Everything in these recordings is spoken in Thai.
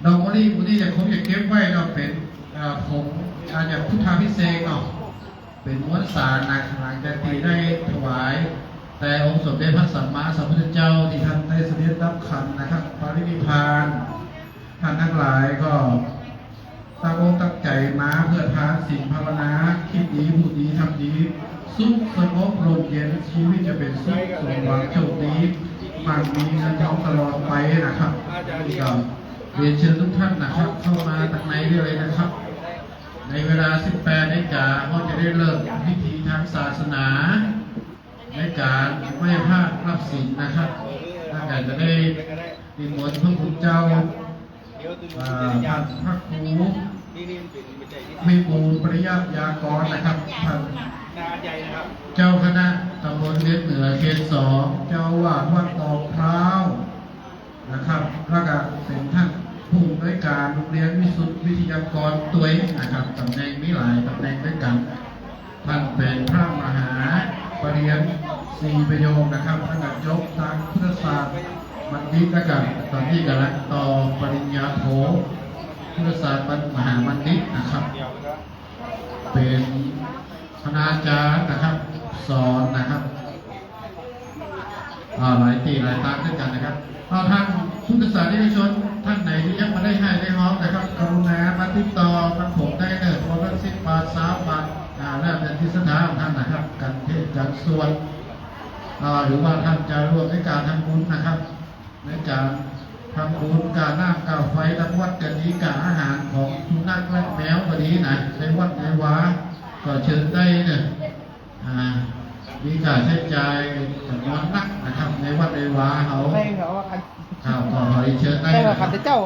ดอกมะลิพวกนี้จะคงจะเก็บไว้เราเป็นผมอาจจะพุทธาพิเศษเนาะเป็นม้วนสารหนักหลังจากที่ได้ถวาย แต่องค์สมเด็จพระสัมมาสัมพุทธเจ้าที่ท่านได้เสด็จรับขันนะครับปรินิพพานท่านทั้งหลายก็ตั้งอกตั้งใจมาเพื่อทานศีลภาวนาคิดดีพูดดีทำดีสุขสงบลมเย็นชีวิตจะเป็นสุขสมหวังโชคดีมั่งมีเงินทองตลอดไปนะครับนี่ก็เรียนเชิญทุกท่านนะครับเข้ามาตั้งในได้เลยนะครับ ในเวลา 18 นาฬิกาก็จะได้เริ่มพิธีทางศาสนาในการไม่พลาดรับศีลนะครับถ้าเกิดจะได้นิมนต์พระคุณเจ้าท่านพระครูมีปูปริยัติยากรนะครับท่านเจ้าคณะตำบลเลียนเหนือเขต 2เจ้าวาดวัดตอกพร้าวนะครับแล้วก็เป็นท่านผู้อำนวยการโรงเรียนวิสุทธิวิทยากรตัวเองนะครับตำแหน่งมีหลายตำแหน่งด้วยกันท่านเป็นพระมหาปริญญา4 ประโยคนะครับท่านยกทางพุทธศาสตร์บัณฑิตนะครับตอนนี้กำลังต่อปริญญาโทพุทธศาสตร์มหาบัณฑิตนะครับเป็นคณาจารย์นะครับสอนนะครับหลายตีหลายตามด้วยกันนะครับท่านพุทธศาสนิกชนท่านไหนที่ยังมาได้ให้ได้ฮ้องนะครับกรุณามาติดต่อกับผมได้เลยโทรละ10 บาท 3 บาทแล้วแต่ที่สถานของท่านนะครับการเทศการสวดหรือว่าท่านจะร่วมในการทำบุญนะครับในการทำบุญการน้ำการไฟทั้งวัดกันนี้การอาหารของสุนัขและแมวก็ดีนะในวัดในวาก็เชิญได้เนี่ยมีการใช้จ่ายจำนวนนักนะครับในวัดในวาเขาข่าวต่อขอเชิญได้นะครับเจ้า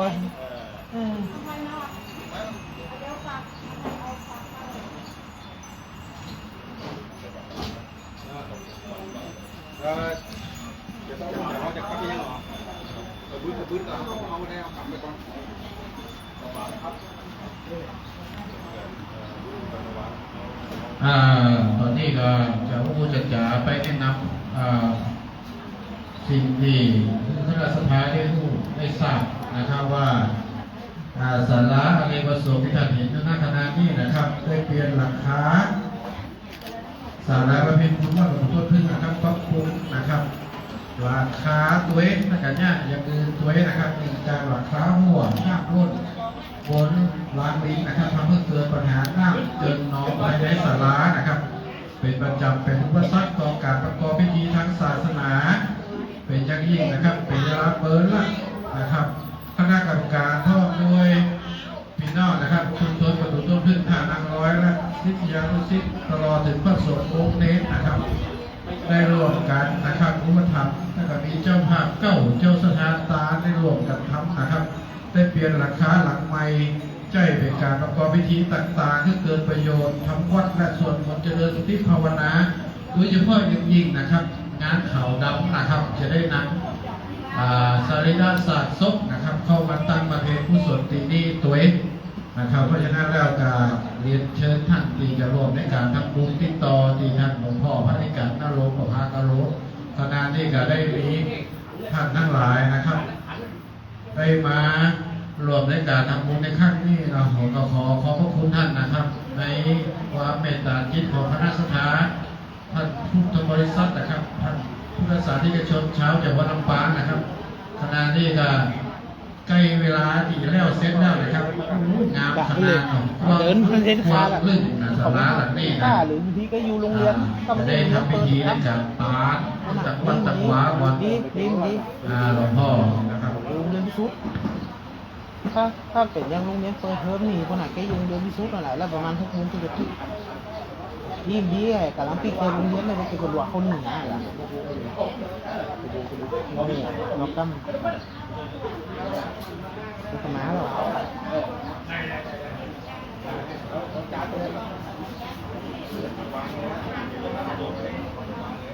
เราจะขับไปยังหรอบึ้ดเอาได้เอาขับไปก่อนตอนนี้ก็จะพูดจะไปแนะนำสิ่งที่คณะสภาได้ทราบนะครับว่าศาลาอเนกประสงค์ที่ท่านเห็นอยู่หน้าคณะนี้นะครับได้เปลี่ยนหลังคาศาลาประเพณีคุณว่าหลวงพ่อพึ่งนะครับปรับปรุงนะครับหลังคาตัวเองนะครับเนี่ยอย่างอื่นตัวเองนะครับมีการหลังคาหัวหน้ารุ่นบนลานดินนะครับทำให้เกิดปัญหาน้ำเกินน้องภายในศาลานะครับเป็นประจำเป็นอุปสรรคต่อการประกอบพิธีทางศาสนาเป็นอย่างยิ่งนะครับเป็นเวลาเปิดละนะครับคณะกรรมการทอดโดยพี่น้องนะครับคุณต้นประตูต้นพึ่งฐานนางร้อยและศิษยานุศิษย์ตลอดถึงพระสงฆ์องค์เน้นนะครับได้ร่วมกันนะครับอุปถัมภ์แล้วก็มีเจ้าภาพเก้าเจ้าสถานตาได้ร่วมกันทำนะครับได้เปลี่ยนหลังคาหลังใหม่ใจเป็นการประกอบพิธีต่างๆที่เกิดประโยชน์ทำวัดและส่วนผลเจริญสติภาวนาโดยเฉพาะยิ่งๆนะครับงานข่าวดำนะครับจะได้นำสรีระศาสตร์ศพนะครับเข้ามาตั้งประเพณีกุศลตีนี้ตัวเองนะครับเพราะฉะนั้นแล้วก็เรียนเชิญท่านที่จะร่วมในการทำบุญติดต่อที่ท่านหลวงพ่อพระนิการนรงค์พระกะโลคณะนี้ก็ได้มีท่านทั้งหลายนะครับได้มารวมในการทำบุญในครั้งนี้เราขอพระคุณท่านนะครับในความเมตตาจิตของคณะสถานท่านพุทธบริษัทนะครับท่านพุทธศาสนิกชนชาวจังหวัดลำปางนะครับคณะนี้ก็ใกล้เวลาที่จะแล้วเสร็จแล้วนะครับงามขนาดของความลึกนะสาราหลังนี้นะหรือบางทีก็อยู่โรงเรียนจะได้ทำพิธีในการปาดจากวัดตะวาวัดหลวงพ่อนะครับโรงเรียนพิสุทธิ์ถ้าเป็นยังโรงเรียนเปิดเทอมนี่คนไหนก็อยู่โรงเรียนพิสุทธิ์นั่นแหละแล้วประมาณ6 โมงถึงจะถึงยี่ดีไอ้กำลังปิดเทอมโรงเรียนเลยเป็นคนหลวงคนหนึ่งนะล่ะนี่นกกำนกม้าหรอ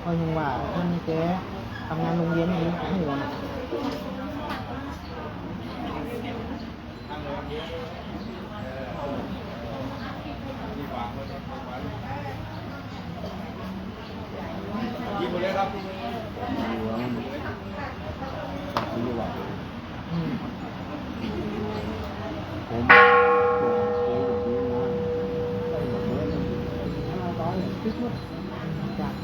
ก็ยังว่าท่านแกทำงานโรงเรียนนี้หัวนะยิบหมดเลยครับ จาก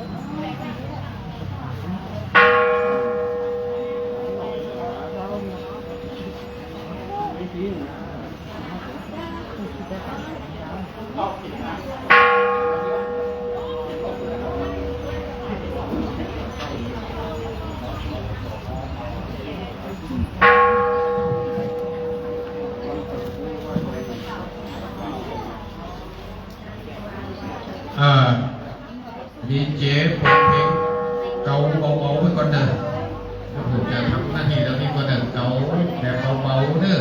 ดีเจเปิดเพลงเกาเบาๆไว้ก่อนเด้อผมจะทำหน้าที่ตรงนี้ก่อนเด้อเกาแบบเบาๆเด้อ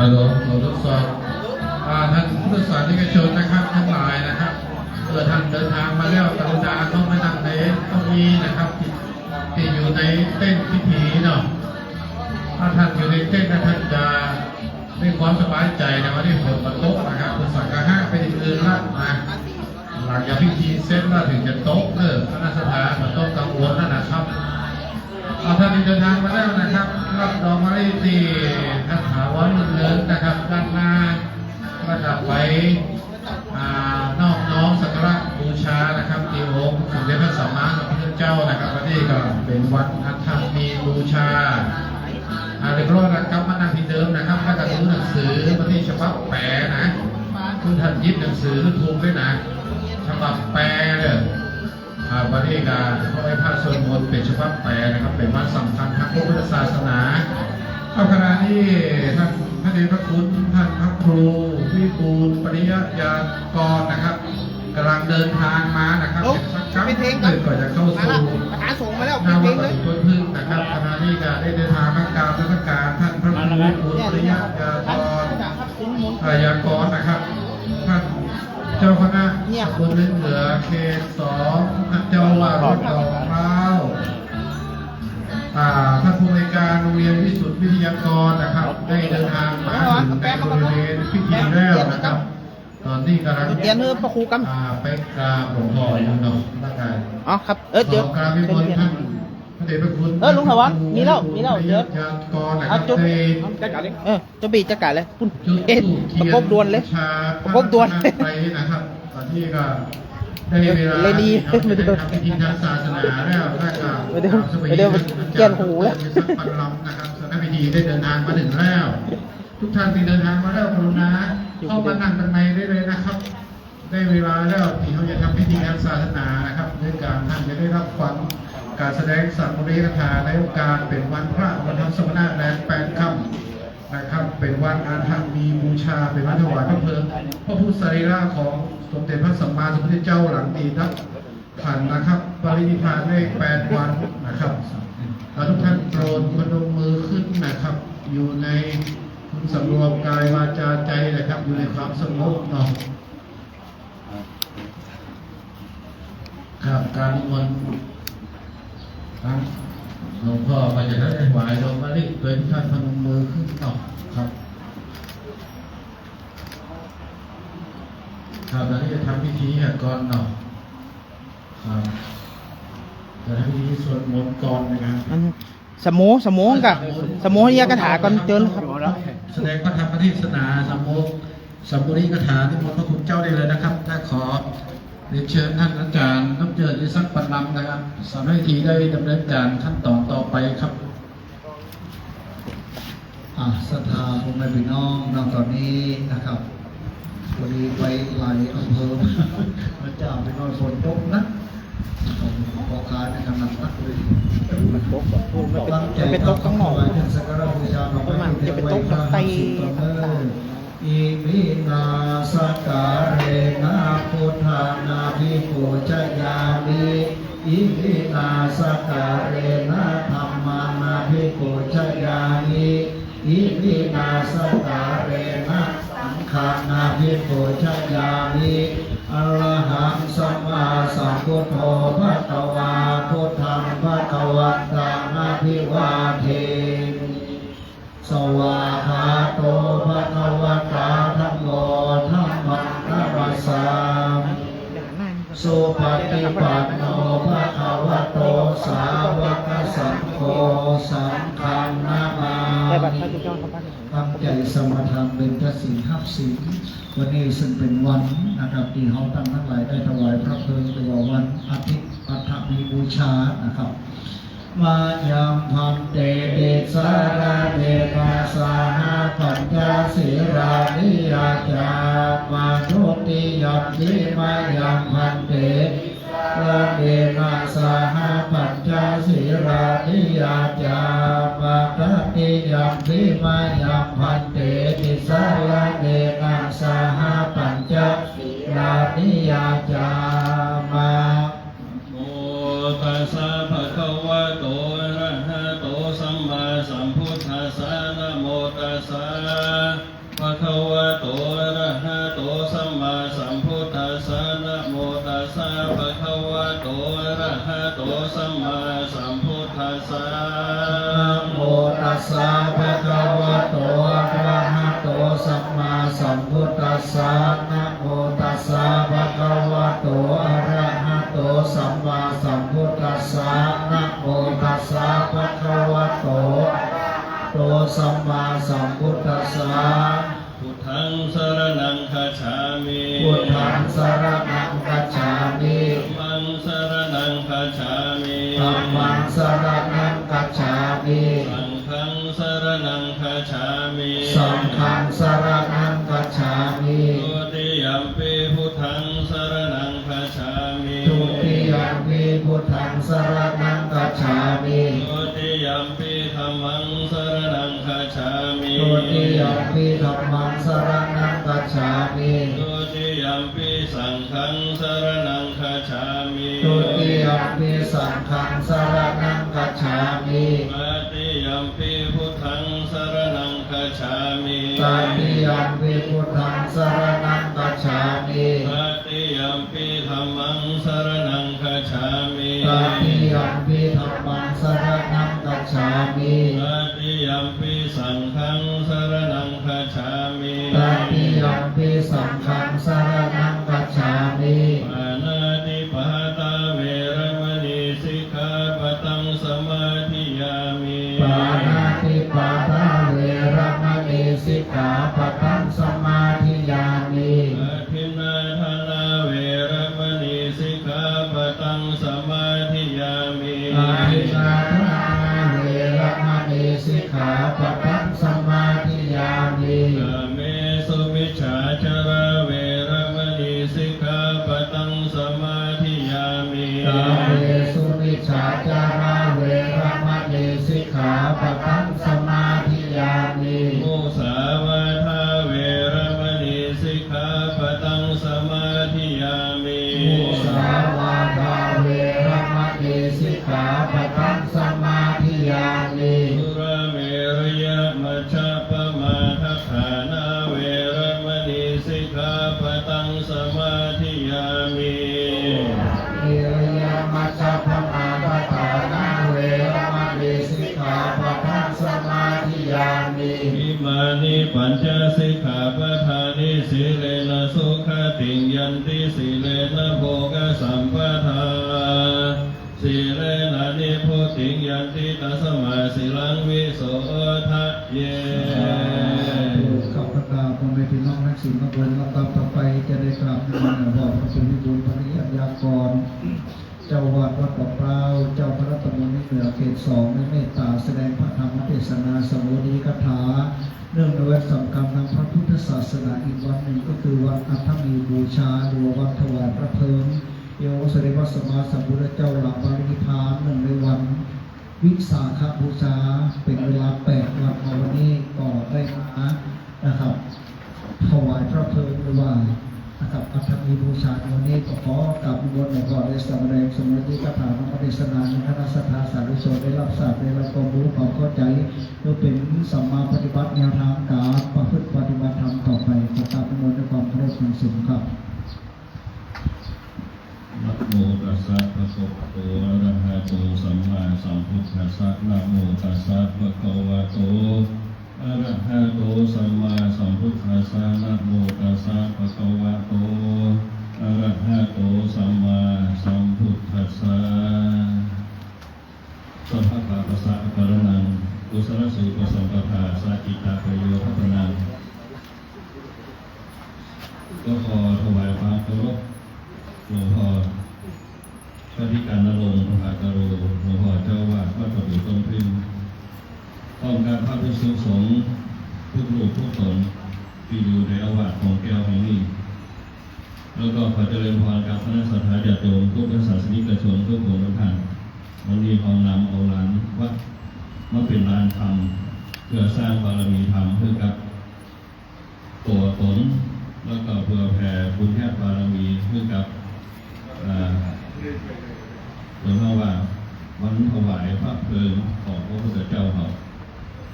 ฮัลโหลทดสอบท่านผู้โดยสารที่กระชนนะครับทั้งหลายนะครับเมื่อท่านเดินทางมาแล้วกรุณาต้องมานั่งในเก้าอี้นะครับที่อยู่ในเต้นพิธีเนาะถ้าท่านอยู่ในเต้นนะท่านจะมีความสบายใจนะว่าที่ฝนมาตกนะครับคุณสังฆะไปอื่นละนะหลังจากพิธีเสร็จแล้วถึงจะตกคณะสถานมาต้องกังวลนะครับท่านที่เดินทางมาแล้วนะครับรับดอกไม้ที่ท่านถาวรเลิศนะครับด้านหน้าประดับไว้นอบน้อมสักการะบูชานะครับที่องค์สมเด็จพระสัมมาสัมพุทธเจ้านะครับวันนี้ก็เป็นวันอัฐมีบูชาเรียบร้อยแล้วครับมานั่งที่เดิมนะครับถ้าจะซื้อหนังสือวันนี้ฉบับแปลนะคุณท่านยิบหนังสือถูกด้วยนะฉบับแปลเลยวันนี้ก็เขาให้พระสวดมนต์เป็นฉบับแปลนะครับเป็นวันสำคัญทางพุทธศาสนาเอาขณะนี้ท่านพระเดชพระคุณท่านพระครูวิบูลย์ปริยญาณกรนะครับกำลังเดินทางมานะครับสักครั้งหนึ่งก่อนจะเข้าสู่หาส่งมาแล้ว นาว เพลง ป เลย ฏิพึ่งนะครับขณะนี้ก็ได้เดินทางมากราบนมัสการท่านพระครูวิบูลย์ปริยญาณกรยากรนะครับท่านเจ้าคณะตำบลเหนือเขต2ท่านเจ้าอาวาสวัดดอกพร้าวท่านผู้อำนวยการโรงเรียนวิสุทธิวิทยากรนะครับได้เดินทางมาถึงในบริเวณพิธีแล้วนะครับตอนนี้กำลัง เรียนเพื่อพระครูกำไปกราบหลวงพ่ออยู่เนาะร่างกาย อ๋อครับเดี๋ยว กราบพิมลท่านพระเดชพระคุณ ลุงถาวรมีแล้วเดี๋ยว กรนะครับจุด จัดการเลย จะบีจัดการเลยปุ่น จุด ประกบดวนเลยประกบดวน ไปนะครับตอนที่ก็ได้เวลา เลยดี ที่จะทำพิธีทางศาสนาแล้วก็ เดี๋ยวแกนหูแล้ว สักปันลำนะครับสำนักพิธีได้เดินทางมาถึงแล้ว ทุกท่านที่เดินทางมาแล้วกรุณาเข้ามานั่งด้านในได้เลยนะครับ ได้เวลาแล้วที่เขาจะทำพิธีทางศาสนานะครับด้วยการท่านจะได้รับฟังการแสดงสัมภีคาถาในโอกาสเป็นวันพระวันธรรมสมณะแรม8 ค่ำนะครับเป็นวันอาถรรพ์มีบูชาเป็นวันถวายพระเพลิงพระพุทธสรีระของสมเด็จพระสัมมาสัมพุทธเจ้าหลังตีนับขันนะครับปรินิพพานได้8 วันนะครับทุกท่านโปรดพนมมือขึ้นนะครับอยู่ในคุณสำรวมกายวาจาใจนะครับอยู่ในความสงบเนาะครับการนิมนต์ครับหลวงพ่อก็จะได้ถวายดอกมะลิโดยท่านพนมมือขึ้นเนาะครับครับตอนนี้จะทำพิธีก่อนเนาะครับจะทำพิธีสวดมนต์ก่อนนะครับสมโมกับสมโมยากถาก่อนเจอครับ แสดงพระธรรมเทศนาสมโมสัมปุริกถาที่มนต์พระคุณเจ้าได้เลยนะครับถ้าขอเรียนเชิญท่านอาจารย์น้ำเจิดอิสักปันลำนะครับสำนักพิธีได้ดำเนินการขั้นตอนต่อไปครับศรัทธาพ่อแม่พี่น้องตอนนี้นะครับพอดีไปหลายอำเภอพระเจ้าไปนอนฝนตกนะพอการในกำลังนักเลยตั้งใจทำข้าวถึงสักการะบูชาหลวงพ่อจะเป็นโต๊ะไตอิมินาสการเรนะพุทธานาภิโกจยามิอิมินาสการเรนะธรรมานาภิโกจยามิอิมินาสการเรนะสังฆานาภิโกจยามิอรหังสัมมาสัมพุทโธภะคะวาพุทธังภะคะวันตังอะภิวาเทมิสวาหาโตภะคะวะตาธัมโมธัมมังนัมสสามิสุปฏิปันโนภะคะวะโตสาวกสังโฆสังฆังนามามิตั้งใจสมาทานเป็นพระศีลทับศีลวันนี้ซึ่งเป็นวันนะครับที่เราตั้งทั้งหลายได้ถวายพระเพลิงหรือว่าวันอาทิตย์อัฐมีบูชานะครับมายังพันเตเดสาราเดมาสาหาปัญญาศิรานิยาจามาทุติยัมปิมายังพันเตระเดมาสาหาปัญญาศิรานิยาจามาตติยัมปิมายังพันเตติสาราเดมาสาหาปัญญาศิรานิยาจามาตัสสะภะคะวะโตอะระหะโตสัมมาสัมพุทธัสสะนะโมตัสสะ ตัสสะภะคะวะโตอะระหะโตสัมมาสัมพุทธัสสะนะโมตัสสะภะคะวะโตอะระหะโตสัมมาสัมพุทธัสสะนะโมตัสสะภะคะวะโตโตสัมมาสัมพุทธัสสะ พุทธังสรณังคัจฉามิ พุทธังสรณังคัจฉามิ ธัมมังสรณังคัจฉามิ ธัมมังสรณังคัจฉามิ สังฆังสรณังคัจฉามิ สังฆังสรณังคัจฉามิ ทุติยัมปิพุทธังสรณังคัจฉามิ ทุติยัมปิพุทธังสรณังคัจฉามิ ทุติยัมปิธัมมังสรณังคัจฉามิ ทุติยัมปิธัมมังสรณังคัจฉามิ ทุติยัมปิสังฆังสรณังคัจฉามิ ทุติยัมปิสังฆังสรณังคัจฉามิ ตติยัมปิพุทธังสรณังคัจฉามิ ตติยัมปิพุทธังสรณังคัจฉามิ ตติยัมปิธัมมังสรณังคัจฉามิ ตติยัมปิธัมมังสรณังคัจฉามิ ตติยัมปิสังฆังสรณังคัจฉามิ ตติยัมปิสังฆังสรณังคัจฉามิ ปานาติปาตาเวรมณีสิกขาปะทังสมาธิยามิ ปานาติปาตาเวรมณีสิกขาปะทังสมาธิยามิ อาทินนาทานาเวรมณีสิกขาปะทังสมาธิยามิ อาทินาทาเวรมณีสิกขาปะทังสมาธิยามิ กาเมสุมิจฉาจาราเวรมณีสิกขาปะทังสมาธิยามิ กาเมสุมิจฉาจาราเวรมณีสิกขาปะทังสมาธิยามิ มุสาวาทาเวรมณีสิกขาปะทังสมาธิยามิ มุสาวาทาเวรมณีสิกขาปะทังสมาธิยามิ สุราเมรยะมัชฌะปมาทัฏฐานาเวรมณีสิกขาปะทังสมาธิยามิ อิริยามัชฌะพมาทัฏฐานาเวรมณีสิกขาปะทังสมาธิยามิ อิมานิปัญจสิกขาปทานิสีเลนะสุขติงยันติสีเลนะโภคสัมปทาสีเลนะนิพุติงยันติตัสมาสิลังวิโสทะเย ข้าพเจ้าพ่อแม่พี่น้องนักศิลป์นักบุญลำดับต่อไปจะได้กราบนมัสการพระสุริบุญปริยัติยากร เจ้าวัดวัดป่าเปล่าเจ้าพระตำบลนิเหนือเขต2ได้เมตตาแสดงพระธรรมเทศนาสมุนีคาถาเนื่องในวันสำคัญทางพระพุทธศาสนาอีกวันหนึ่งก็คือวันอัฐมีบูชาหรือวันถวายพระเพลิงโยสริวัสมาสัมพุทธเจ้าหลังปรินิพพานเนื่องในวันวิสาขบูชาเป็นเวลา8 วันวันนี้ก็ได้มานะครับถวายพระเพลิงหรือว่านะครับอัฐมีบูชาวันนี้ก็ขอกราบนิมนต์หลวงพ่อได้แสดงสมุนีคาถาธรรมเทศนาในคณะสัทธาสาธุชนได้รับทราบได้รับความรู้ความเข้าใจเพื่อเป็นสัมมาปฏิบัติแนวทางการประพฤติปฏิบัติธรรมต่อไปขอกราบนิมนต์ด้วยความเคารพอย่างสูงครับ นะโมตัสสะภะคะวะโตอะระหะโตสัมมาสัมพุทธัสสะนะโมตัสสะภะคะวะโตอะระหะโตสัมมาสัมพุทธัสสะนะโมตัสสะภะคะวะโตอะระหะโตสัมมาสัมพุทธัสสะสัพพะปะปัสสะกะระนังกุศลสูปสัมปทาสัจจิตาประโยชน์พัฒนังก็ขอถวายความเคารพหลวงพ่อพระธิการนรงค์พระภากโรหลวงพ่อเจ้าวาดวัดประดู่ต้นพึ่งพร้อมการพระภิกษุสงฆ์ทุกรูปทุกตนที่อยู่ในอาวาสของแก้วแห่งนี้แล้วก็ขอเจริญพรกับคณะสัตยาญาติโยมทุกศาสนิกชนทุกคนทุกท่านวันนี้ขอนำเอาลานวัดมาเป็นลานธรรมเพื่อสร้างบารมีธรรมเพื่อกับตัวตนแล้วก็เพื่อแผ่บุญญาบารมีเพื่อกับหลวงพ่อว่าวันถวายพระเพลิงของพระพุทธเจ้าเขา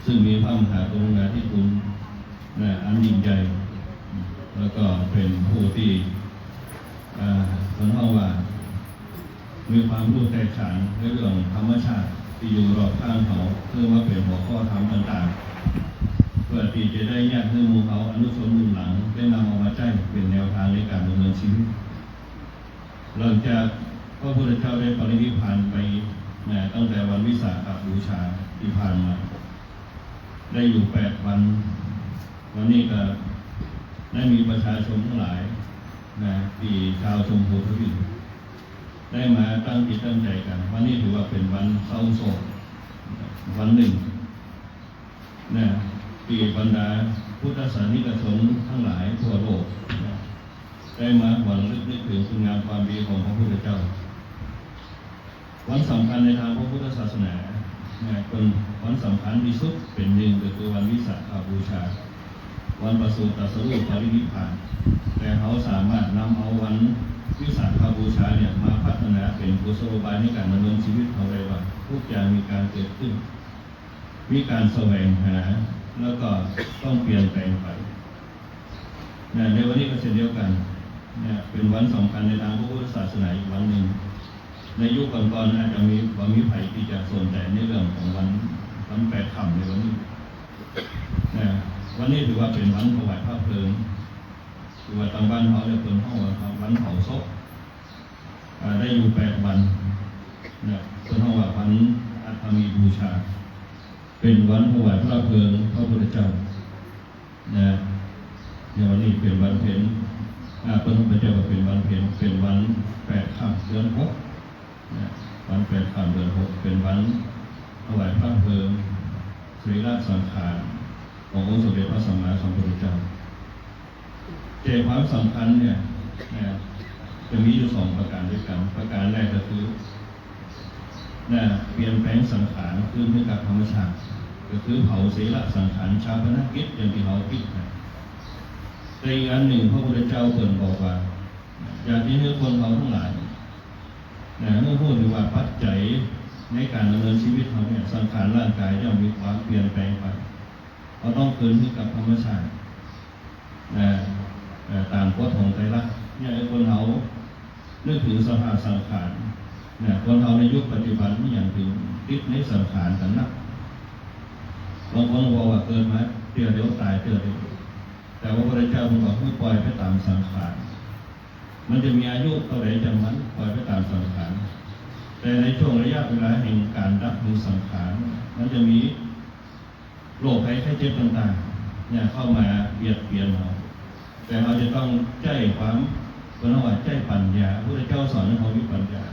ซึ่งมีพระมหากรุณาธิคุณอันยิ่งใหญ่แล้วก็เป็นผู้ที่หลวงพ่อว่ามีความรู้แตกฉานในเรื่องธรรมชาติที่อยู่รอบข้างเขาเพื่อว่าเป็นหัวข้อธรรมใน นุชนรุ่นหลังได้นำเอามาใช้เป็นแนวทางในการดำเนินชีวิตหลังจากพระพุทธเจ้าได้ปรินิพพานไปตั้งแต่วันวิสาขบูชาที่ผ่านมาได้อยู่8 วันวันนี้ก็ได้มีประชาชนทั้งหลายที่ชาวชมพูทวีปได้มาตั้งจิตตั้งใจกันวันนี้ถือว่าเป็นวันเศร้าโศกวันหนึ่งที่บรรดาพุทธศาสนิกชนทั้งหลายทั่วโลกได้มาหวนลึกนึกถึงคุณงามความดีของพระพุทธเจ้าวันสำคัญในทางพระพุทธศาสนาเป็นวันสำคัญที่สุดเป็นหนึ่งก็คือวันวิสาขบูชาวันประสูติตรัสรู้ปรินิพพานแต่เขาสามารถนำเอาวันวิสาขบูชาเนี่ยมาพัฒนาเป็นกุศโลบายในการดำเนินชีวิตของเราว่าทุกอย่างมีการเกิดขึ้นมีการแสวงหาแล้วก็ต้องเปลี่ยนแปลงไปในวันนี้ก็เช่นเดียวกันเป็นวันสำคัญในทางพระพุทธศาสนาอีกวันหนึ่งในยุคก่อนๆอาจจะมีไผ่ที่จะสนใจในเรื่องของวัน8 ค่ำในวันนี้วันนี้ถือว่าเป็นวันถวายพระเพลิงถือว่าทางบ้านเขาเนี่ยเป็นห้องวันเผาศพได้อยู่8 วันเป็นห้องว่าวันอัฐมีบูชาเป็นวันถวายพระเพลิงพระพุทธเจ้าในวันนี้เป็นวันเพ็ญพระพุทธเจ้าเป็นวันเพ็ญเป็นวัน8 ค่ำเดือน 6วัน8 ค่ำเดือน 6เป็นวันถวายพระเพลิงสรีระสังขารขององค์สมเด็จพระสัมมาสัมพุทธเจ้าใจความสำคัญเนี่ยจะมีอยู่2 ประการด้วยกันประการแรกก็คือเปลี่ยนแปลงสังขารขึ้นกับธรรมชาติก็คือเผาศีลสังขารชาปนกิจอย่างที่เราคิดแต่อีกอันหนึ่งพระพุทธเจ้าเปิดบอกว่าอยากที่ให้คนเราทั้งหลายเมื่อพูดถึงว่าปัจจัยในการดำเนินชีวิตเขาเนี่ยสังขารร่างกายย่อมมีความเปลี่ยนแปลงไปเขาต้องคืนขึ้นกับธรรมชาติตามกฎของไตรลักษณ์เนี่ยคนเขานึกถึงสภาพสังขารคนเราในยุคปัจจุบันนี่อย่างถึงติดในสังขารกันนักบางคนบอกว่าเกิดมาเดี๋ยวตายเดี๋ยวแต่ว่าพระเจ้าบอกให้ปล่อยไปตามสังขารมันจะมีอายุเท่าไหร่จังมันปล่อยไปตามสังขารแต่ในช่วงระยะเวลาแห่งการรับมือสังขารมันจะมีโรคภัยไข้เจ็บต่างๆเนี่ยเข้ามาเบียดเบียนเราแต่เราจะต้องใจความคนเราใจปัญญาพระเจ้าสอนให้เขามีปัญญา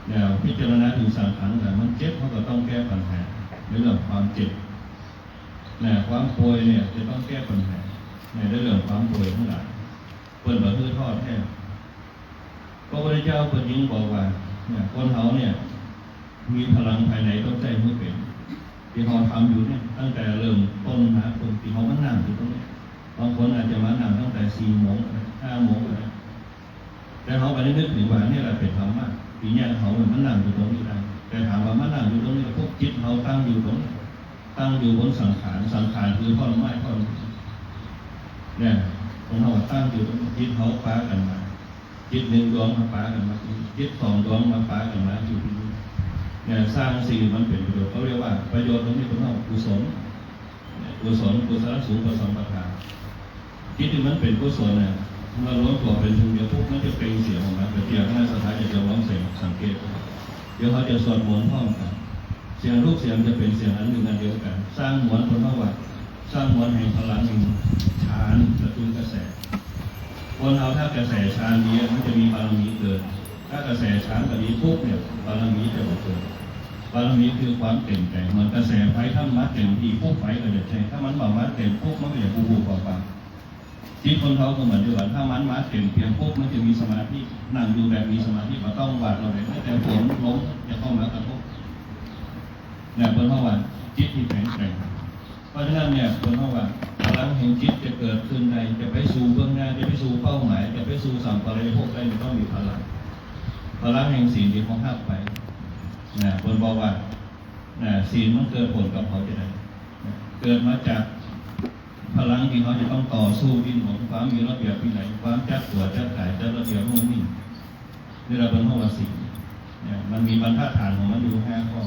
เนี่ยพิจารณาถึงสังขารแต่มันเจ็บเขาก็ต้องแก้ปัญหาในเรื่องความเจ็บความป่วยเนี่ยจะต้องแก้ปัญหาในเรื่องความป่วยทั้งหลายเปิดแบบทอดแท้พระพุทธเจ้าเปิดยิ่งบอกว่าคนเขาเนี่ยมีพลังภายในต้องใจมือเป็นที่เขาทำอยู่เนี่ยตั้งแต่เริ่มต้นนะคนที่เขามานั่งอยู่ตรงนี้บางคนอาจจะมานั่งตั้งแต่4 โมง 5 โมงอะไรแต่เขาไปนึกถึงว่านี่แหละเป็นธรรมะปีนี้เขาเหมือนมานั่งอยู่ตรงนี้ได้แต่ถามว่ามานั่งอยู่ตรงนี้พวกจิตเขาตั้งอยู่ตรงนี้ตั้งอยู่บนสังขารคือท่อนไม้ท่อนเนี่ยคนเขาตั้งอยู่ตรงจิตเขาฟ้ากันมาจิต1 ดวงมาฟ้ากันมาจิต2 ดวงมาฟ้ากันมาอยู่ที่เนี่ยสร้างสิ่งมันเป็นประโยชน์เขาเรียกว่าประโยชน์ตรงนี้เป็นว่ากุศลกุศลสูงกว่าสัมปทานจิตที่มันเป็นกุศลเนี่ยเมื่อล้วนตัวเป็นทุนเดียวพวกมันจะเป็นเสียงของมันแต่เดียวข้างในสถานจะร้องเสียงสังเกตเดี๋ยวเขาจะสวดมนต์พร้อมกันเสียงลูกเสียงจะเป็นเสียงอันหนึ่งอันเดียวกันสร้างมวลคนว่าสร้างมวลแห่งพลังแห่งฌานกระตุ้นกระแสคนเราถ้ากระแสฌานดีมันจะมีบารมีเกิดถ้ากระแสฌานดีปุ๊บเนี่ยบารมีจะเกิดบารมีคือความเต็มใจเหมือนกระแสไฟถ้ามัดเต็มที่ปุ๊บไฟก็จะแจ้งถ้ามันบ่มัดเต็มปุ๊บมันก็จะบูเปล่าจิตคนเขาก็เหมือนเดียวกันถ้ามันมัดเต็มเพียงปุ๊บมันจะมีสมาธินั่งอยู่แบบมีสมาธิมันต้องวาดเราเลยแต่ฝนลมจะเข้ามากระทบเนี่ยเพิ่นว่าจิตที่แข็งแกร่งเพราะฉะนั้นเนี่ยเพิ่นว่าพลังแห่งจิตจะเกิดขึ้นในจะไปสู่เบื้องหน้าจะไปสู่เป้าหมายจะไปสู่สัมปรายภพได้ต้องมีพลังแห่งศีลที่เขาหักไปเนี่ยเพิ่นบอกว่าศีลมันเกิดผลกับเขาจะได้เกิดมาจากพลังที่เขาจะต้องต่อสู้ดิ้นรนความมีระเบียบวินัยความจัดตัวจัดการจัดระเบียบมุ่งมิ่งนี่เราเป็นห้องว่าศีลเนี่ยมันมีบรรทัดฐานของมันอยู่5 ข้อ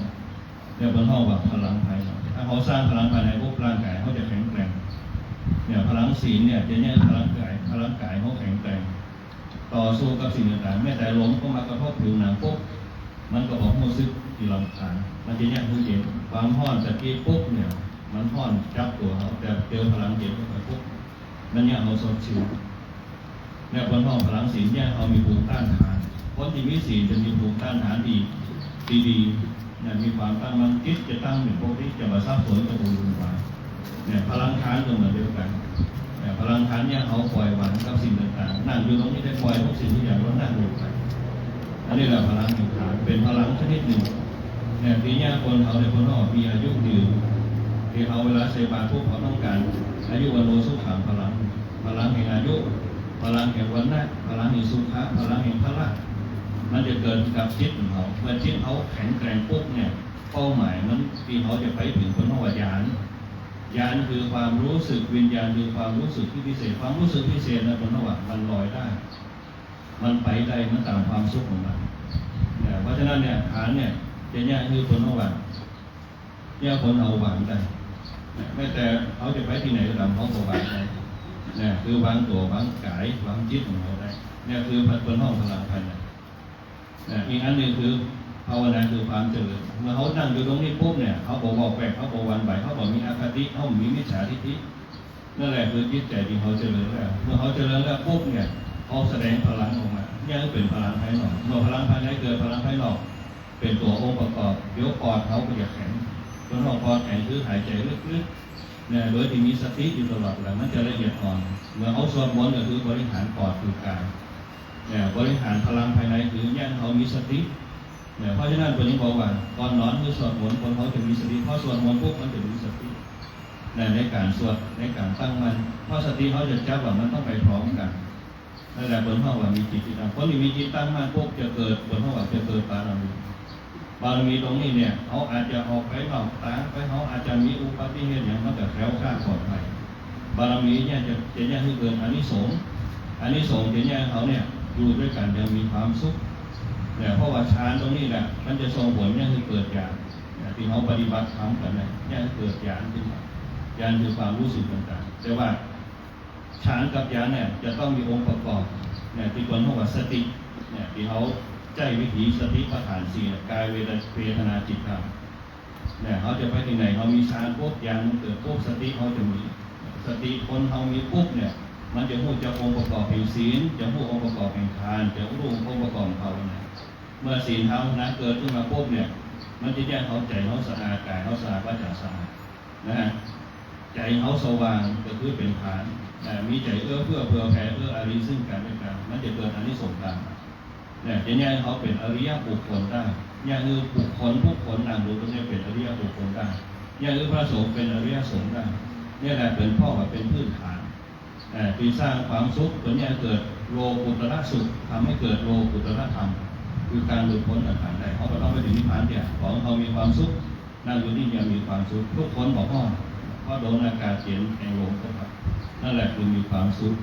เรียกเป็นห้องว่าพลังภายในถ้าเขาสร้างพลังภายในพวกร่างกายเขาจะแข็งแกร่ง เนี่ยพลังศีลเนี่ยจะเนี่ยพลังกายเขาแข็งแกร่งต่อสู้กับสิ่งต่างๆแม้แต่ลมก็มากระทบผิวหนังปุ๊บมันก็บอกรู้สึกที่ลำคาญมันจะเนี่ยคือเย็นความร้อนตะกี้ปุ๊บเนี่ยมันร้อนจับตัวเขาแต่เจอพลังเย็นเข้าไปปุ๊บมันเนี่ยเอาสดชื่นเนี่ยคนห้องพลังศีลเนี่ยเอามีภูมิต้านทานคนที่มีศีลจะมีภูมิต้านทานดีเนี่ยมีความตั้งมั่นจิตจะตั้งหนึ่งพวกที่จะมาทราบผลกับบุญคุณวายเนี่ยพลังทานก็เหมือนเดียวกันเนี่ยพลังทานเนี่ยเขาปล่อยวางกับสิ่งต่างๆนั่งอยู่ตรงนี้ได้ปล่อยทุกสิ่งทุกอย่างแล้วนั่งอยู่ไปอันนี้แหละพลังแห่งทานเป็นพลังชนิดหนึ่งเนี่ยปีนี้คนเขาในคนนอกมีอายุยืนที่เขาเวลาเสบาพวกเขาต้องการอายุวันโนสุขังพลังแห่งอายุพลังแห่งวันนะพลังแห่งสุขะพลังแห่งพละมันจะเกิดกับจิตของเขาเมื่อจิตเขาแข็งแกร่งปุ๊บเนี่ยเป้าหมายมันที่เขาจะไปถึงคนนอกญาณคือความรู้สึกวิญญาณคือความรู้สึกที่พิเศษความรู้สึกพิเศษนะคนนอกมันลอยได้มันไปได้มันตามความสุขของมันเนี่ยเพราะฉะนั้นเนี่ยฐานเนี่ยจะเนี่ยคือคนนอกเนี่ยคนเอาวางได้แม้แต่เขาจะไปที่ไหนก็ตามเขาก็วางได้เนี่ยคือวางตัววางกายวางจิตของเขาได้เนี่ยคือคนห้องพลังภายในอีกอันหนึ่งคือภาวนาคือความเจริญเมื่อเขานั่งอยู่ตรงนี้ปุ๊บเนี่ยเขาบอกแปลกเขาบอกวันใบเขาบอกมีอคติเขามีมิจฉาทิฏฐินั่นแหละคือจิตใจที่เขาเจริญแล้วเมื่อเขาเจริญแล้วปุ๊บเนี่ยเขาแสดงพลังออกมาเนี่ยเป็นพลังภายนอกเมื่อพลังภายในเกิดพลังภายนอกเป็นตัวองค์ประกอบเดี๋ยวปอดเขาก็จะแข็งคนนอกปอดแข็งคือหายใจลึกๆเนี่ยโดยที่มีสติอยู่ตลอดแล้วมันจะละเอียดอ่อนเมื่อเขาสวดมนต์ก็คือบริหารปอดคือกายเนี่ยบริหารพลังภายในคือเนี่ยเขามีสติเนี่ยเพราะฉะนั้นตัวนี้บอกว่าก่อนนอนคือสวดมนต์คนเขาจะมีสติเพราะสวดมนต์ปุ๊บมันจะมีสติในการสวดในการตั้งมันเพราะสติเขาจะจับว่ามันต้องไปพร้อมกันนั่นแหละบนห้องว่ามีจิตตั้งคนที่มีจิตตั้งมันปุ๊บจะเกิดบนห้องว่าจะเกิดบารมีตรงนี้เนี่ยเขาอาจจะออกไปนอกตาไปเขาอาจจะมีอุบัติเหตุอย่างมันจะแคล้วคลาดปลอดภัยบารมีเนี่ยจะเนี่ยให้เกิดอานิสงส์จะเนี่ยเขาเนี่ยอยู่ด้วยกันจะมีความสุขเนี่ยเพราะว่าฌานตรงนี้แหละมันจะส่งผลเนี่ยคือเกิดญาณที่เขาปฏิบัติธรรมกันเนี่ยเกิดญาณขึ้นมาญาณคือความรู้สึกต่างๆแต่ว่าฌานกับญาณเนี่ยจะต้องมีองค์ประกอบเนี่ยที่คนเขาว่าสติเนี่ยที่เขาใจวิถีสติปัฏฐานสี่กายเวทนาจิตธรรมเนี่ยเขาจะไปที่ไหนเขามีฌานปุ๊บญาณมันเกิดปุ๊บสติเขาจะมีสติคนเขามีปุ๊บเนี่ยมันจะพูดจะองค์ประกอบแห่งศีลจะพูดองค์ประกอบแห่งทานจะพูดองค์ประกอบภาวนาเมื่อศีลเขานะเกิดขึ้นมาปุ๊บเนี่ยมันจะแยกเขาใจเขาสะอาดกายเขาสะอาดวาจาสะอาดนะฮะใจเขาสว่างก็คือเป็นทานมีใจเพื่อแผ่อารีซึ่งกันและกันมันจะเกิดอานิสงส์ตามเนี่ยจะแยกเขาเป็นอริยบุคคลได้แยกคือบุคคลนามดูตรงนี้เป็นอริยบุคคลได้แยกคือพระสงฆ์เป็นอริยสงฆ์ได้เนี่ยแหละเป็นพ่อกับเป็นพื้นฐานที่สร้างความสุขตัวนี้เกิดโลกุตระสุขทำให้เกิดโลกุตระธรรมคือการหลุดพ้นต่างๆได้เขาก็ต้องไปถึงนิพพานเนี่ยของเขามีความสุขนั่งอยู่นี่ยังมีความสุขทุกคนบอกเพราะโดนอากาศเย็นแห่งลมก็ครับนั่นแหละคือมีความสุข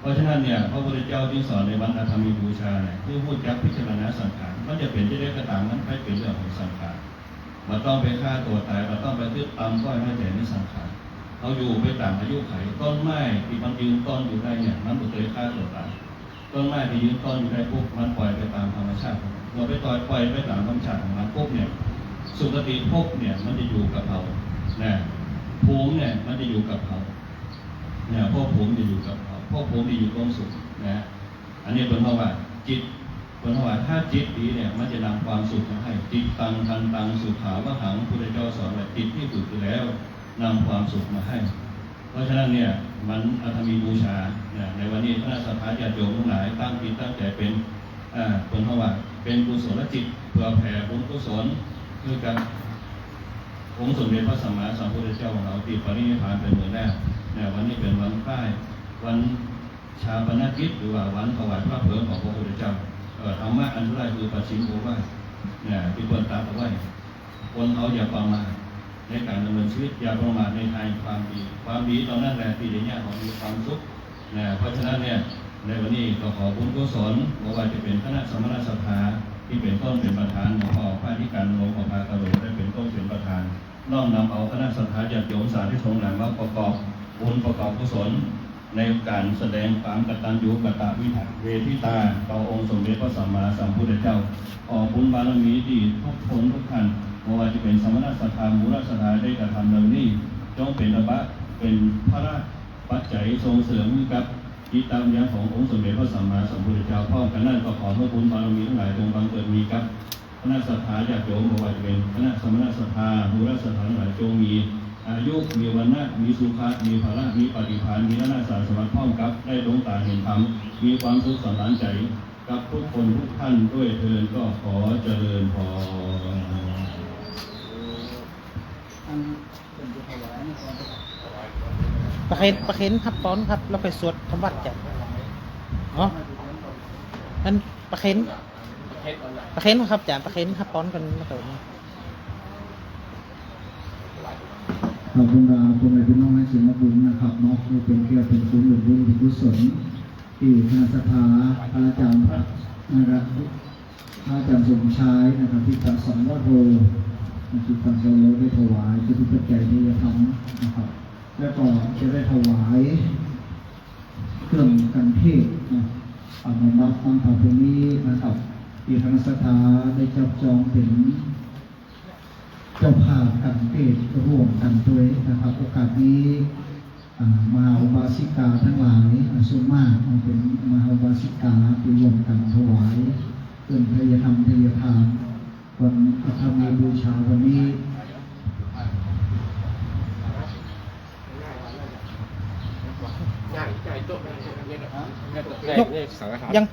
เพราะฉะนั้นเนี่ยพระพุทธเจ้าที่สอนในวันอาธรรมีบูชาเนี่ยที่พูดจักพิจารณาสังขารมันจะเป็นจะได้กระตามมันไปเป็นเรื่องของสังขารมันต้องไปฆ่าตัวตายมันต้องไปยึดตามก้อยไม่แต่ในสังขารเขาอยู่ไปตามอายุไขต้นไม้ที่มันยืนต้นอยู่ได้เนี่ยมันไม่เคยฆ่าตัวตายต้นไม้ที่ยืนต้นอยู่ได้ปุ๊บมันปล่อยไปตามธรรมชาติเราไปปล่อยไปตามธรรมชาติของมันปุ๊บเนี่ยสุคติภพเนี่ยมันจะอยู่กับเราเนี่ยภูมิเนี่ยมันจะอยู่กับเราเนี่ยพวกภูมิจะอยู่กับเราพวกภูมิจะอยู่ตรงสุขนะอันนี้เป็นเพราะว่าจิตเป็นเพราะว่าถ้าจิตดีเนี่ยมันจะนำความสุขมาให้จิตตังทันตังสุขาวหังพุทธเจ้าสอนว่าจิตที่ฝึกอยู่แล้วนำความสุขมาให้เพราะฉะนั้นเนี่ยมันอาธรรมีบูชาในวันนี้คณะสัตยาญาติโยมทั้งหลายตั้งจิตตั้งใจเป็นคนเพราะว่าเป็นกุศลจิตเพื่อแผ่บุญกุศลคือการองค์สมเด็จพระสัมมาสัมพุทธเจ้าของเราที่ปรินิพพานเป็นเมืองแรกเนี่ยวันนี้เป็นวันใกล้วันชาปนกิจหรือว่าวันถวายพระเพลิงของพระพุทธเจ้าธรรมะอันแรกคือปัจฉิมโภวาเนี่ยที่ควรตามเอาไว้คนเขาอย่าประมาทในการดำเนินชีวิตอย่าประมาทในทางความดีตอนนั้นแหละที่เนี่ยเขามีความสุขเนี่ยเพราะฉะนั้นเนี่ยในวันนี้ก็ขอบุญกุศลบอกว่าจะเป็นคณะสมณสภาที่เป็นต้นเป็นประธานหลวงพ่อพระธิการหลวงพ่อพากระโดดได้เป็นต้นเป็นประธานน้อมนำเอาคณะสัตยาญาติโยมสาธุชนหลังมาประกอบ บุญประกอบกุศลในการแสดงความกตัญญูกตเวทิตาต่อองค์สมเด็จพระสัมมาสัมพุทธเจ้าขอบุญบารมีที่ทุกคนทุกท่านไม่ว่าจะเป็นสมณศรัทธามูลศรัทธาได้กระทำดังนี้จงเป็นเป็นพระราชปัจจัยส่งเสริมกับกิจกรรมอย่างขององค์สมเด็จพระสัมมาสัมพุทธเจ้าพร้อมกันนั้นก็ขอให้บุญบารมีทั้งหลายจงบังเกิดมีกับคณะศรัทธาญาติโยมไม่ว่าจะเป็นคณะสมณศรัทธามูลศรัทธาทั้งหลายจงมีอายุมีวรรณะมีสุขะมีภาระมีปฏิภาณมีหน้าสารสมรรถพร้อมกับได้ดวงตาเห็นธรรมมีความสุขสำราญใจกับทุกคนทุกท่านด้วยเทินก็ขอเจริญพร ประเคนครับป้อนครับเราไปสวดทำวัดจ้ะอ๋อนั่นประเคนครับจ้ะประเคนครับป้อนกันมาเติม ขอบคุณครับคุณแม่พี่น้องให้สิ่งบุญนะครับเนาะนี่เป็นเกี่ยวเป็นคุณหรือบุญเป็นกุศลที่คณะศรัทธาพระอาจารย์นะครับพระอาจารย์สมชายนะครับที่ตัดสองวัดโรที่ตัดเราได้ถวายจะเป็นปัจจัยที่จะทำนะครับแล้วก็จะได้ถวายเครื่องกันเทศนะอานุมัติตามพระนี้นะครับที่คณะศรัทธาได้จับจองเป็นเจ้าภาพกันเทศร่วมกันด้วยนะครับโอกาสนี้มหาอุบาสิกาทั้งหลายส่วนมากเป็นมหาอุบาสิกาที่ร่วมกันถวายเพื่อพยธรรมพยทานวันธรรมบูชาวันนี้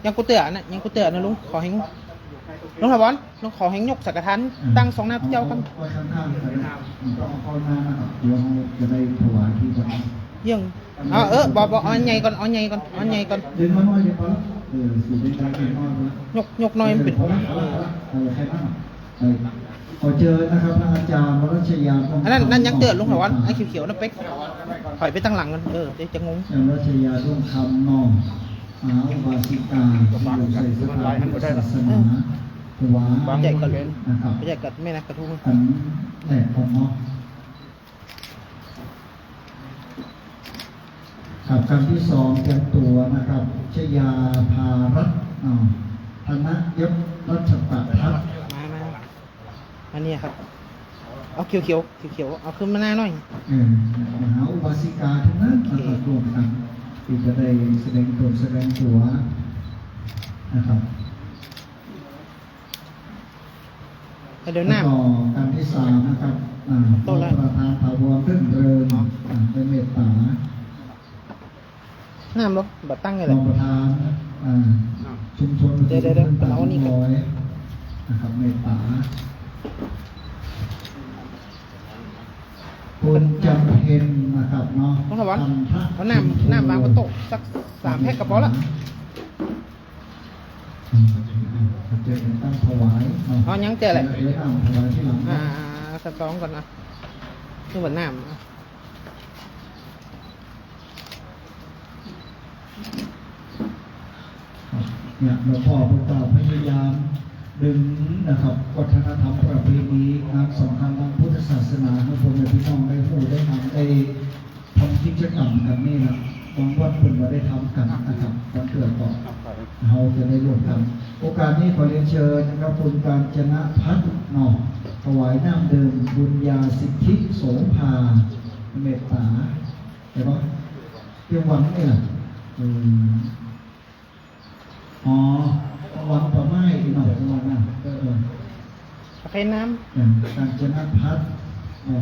ยังกูเตือนนะยังกูเตือนนะลุงขอให้ลุงถาวรลุงขอให้ยกสักกะทันตั้งสองหน้าพระเจ้ากัน ไว้ข้างๆเลยต้องเอาเข้าหน้านะครับเดี๋ยวเราจะได้ถวายที่วัด ยังบอกเอาใหญ่ก่อนเอาใหญ่ก่อนเอาใหญ่ก่อน เดินมาหน่อยเดี๋ยวพอละสูดได้ใจเดินน้อยพอละ ยกหน่อยมันเป็น พอละใครบ้างขอเจอนะครับพระอาจารย์วรัชยา อันนั้นยังเตือนลุงถาวรไอ้เขียวๆนั่นเป๊กถอยไปตั้งหลังกันเดี๋ยวจะงง วรัชยาร่วมคำนองมหาอุบาสิกาที่ใส่สถานพุทธศาสนาถวาย ใหญ่กัน นะครับ ใหญ่กันไม่นะกระทุ่ง อันแหลกของเนาะครับคำที่สองเตรียมตัวนะครับชยาภารัตน์ธนยศรัชตะทัศน์ มาเนี่ยครับเอาเขียวเอาขึ้นมาหน้าหน่อย มหาอุบาสิกาทั้งนั้นนะครับรวมกันที่จะได้แสดงตนแสดงตัวนะครับ เดี๋ยวหน้า แล้วก็การที่สามนะครับพระประธานถาวรรื่นเริงเป็นเมตตา หน้ามั้งแบบตั้งไง ร เลย องประธานชุมชน เดี๋ยวเอานี่ก่อน นะครับเมตตาคุณจำเพ็ญนะครับเนาะ ลุงถาวรเอาหน้าวางบนโต๊ะสัก3 แพ็คกับพอละ จะเป็นตั้งถวาย เอายังเจอเลย เดี๋ยวตั้งถวายที่หลัง สัก2ก่อนนะนี่เหมือนน้ำ เนี่ยหลวงพ่อพวกเราพยายามดึงนะครับวัฒนธรรมประเพณีงานสำคัญทางพุทธศาสนาให้คนในพี่น้องได้พูดได้ทำได้ทำกิจกรรมกันนี่นะบางวันเป็นว่าได้ทำกันนะครับวันเกิดก่อนเราจะได้ร่วมกันโอกาสนี้ขอเรียนเชิญนะครับคุณการจนะพัฒน์นอกถวายน้ำเดิมบุญญาสิทธิโสภาเมตตาเห็นไหมเพียงวันนี่แหละวันต่อไม้อีกหน่อยวันน่ะประเคนน้ การจนะพัฒน์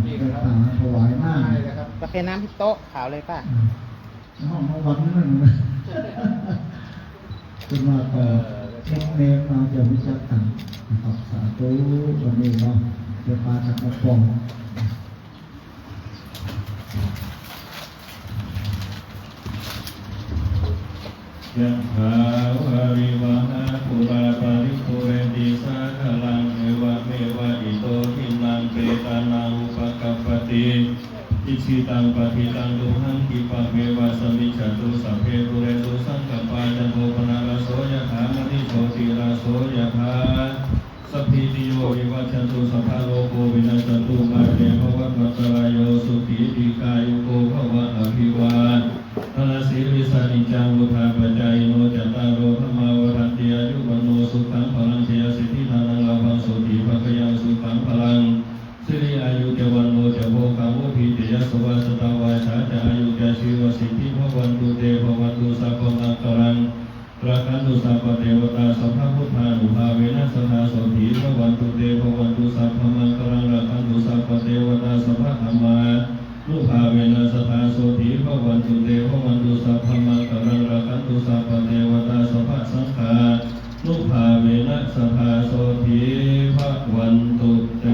เมตตาถวายน้ำ ำประเคนน้ำที่โต๊ะขาวเลยป่ะ ห้องวันนั่นนะคุณว่าต่อเทคเนมเราจะวิจารณ์กันนะครับสาธุวันนี้เนาะเดี๋ยวพาจากมาฟัง ยะถาวาริวหาปุราปาริปุเรนติสาคลังเอวะเมวะอิโตทินังเปตานังอุปกัปปติอิชิตังปฏิตังตุหังกิปะเมวะสมิจฉตุสัพเพปุเรตุสังกปาจันโทปนาลโสยะถามณิโชติราโสยะถาสัพพิติโยวิวัชชันตุสัพพะโลกวินัสสตุมาเตภวัตวัตรายโยสุขีติกายุโกภวะอภิว สัพพะธรรมานุภาเวนะสภาโสติภวันตุเตภวันตุสัพพมังกรังราคันตุสัพพะเทวตาสัพพะสังฆานุภาเวนะสภาโสติภวันตุเต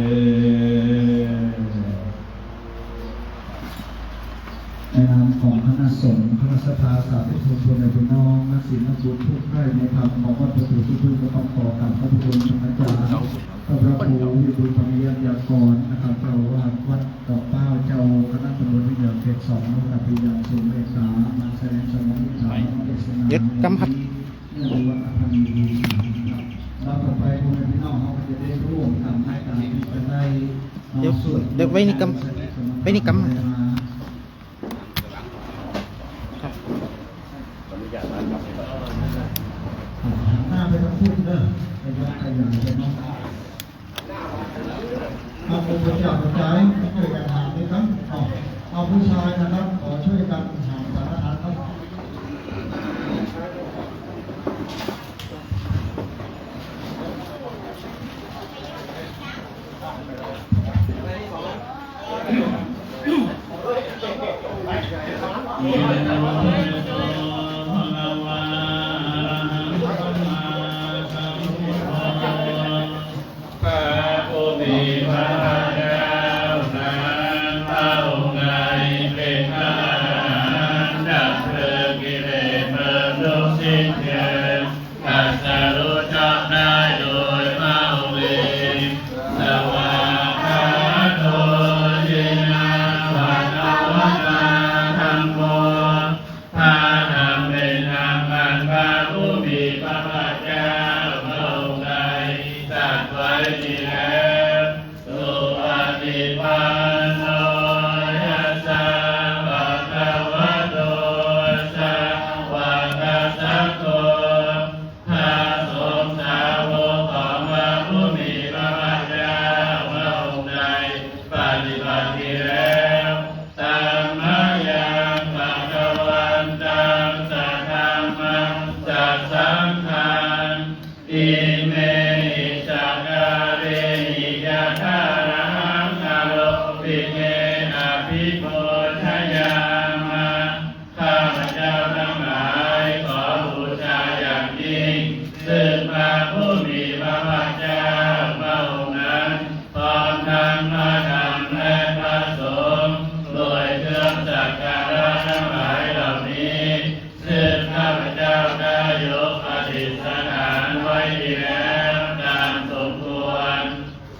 ในนามของคณะสงฆ์คณะสภาสาธุชนชนในพี่น้องนักศิลป์นักบุญทุกท่านในธรรมของวัดประตูที่พึ่งก็ต้องขอกราบพระคุณพระอาจารย์พระครูวิบูลย์ปริยัติยากรนะครับเจ้าวัดดอกเป้าเจ้าคณะตำรวจวิทยาเขต 2ระดับปริญญาสูงเอกษามาแสดงสมรภูมิเอกสาร เด็ดกำครับ เนื่องในวันอภัยดีเราต่อไปพวกพี่น้องเขาก็จะได้ร่วมทำให้การที่จะได้ เดี๋ยวไว้นี่กำไว้นี่กำครับ หน้าไปทางพุทธเด้อไปยกขยายไปน้องเอาผู้ประจับประจายช่วยกันหาด้วยครับเอาผู้ชายนะครับขอช่วยกันหาสารพัดครับ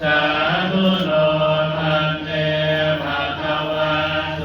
สาธุโนพันเตภะคะวะโต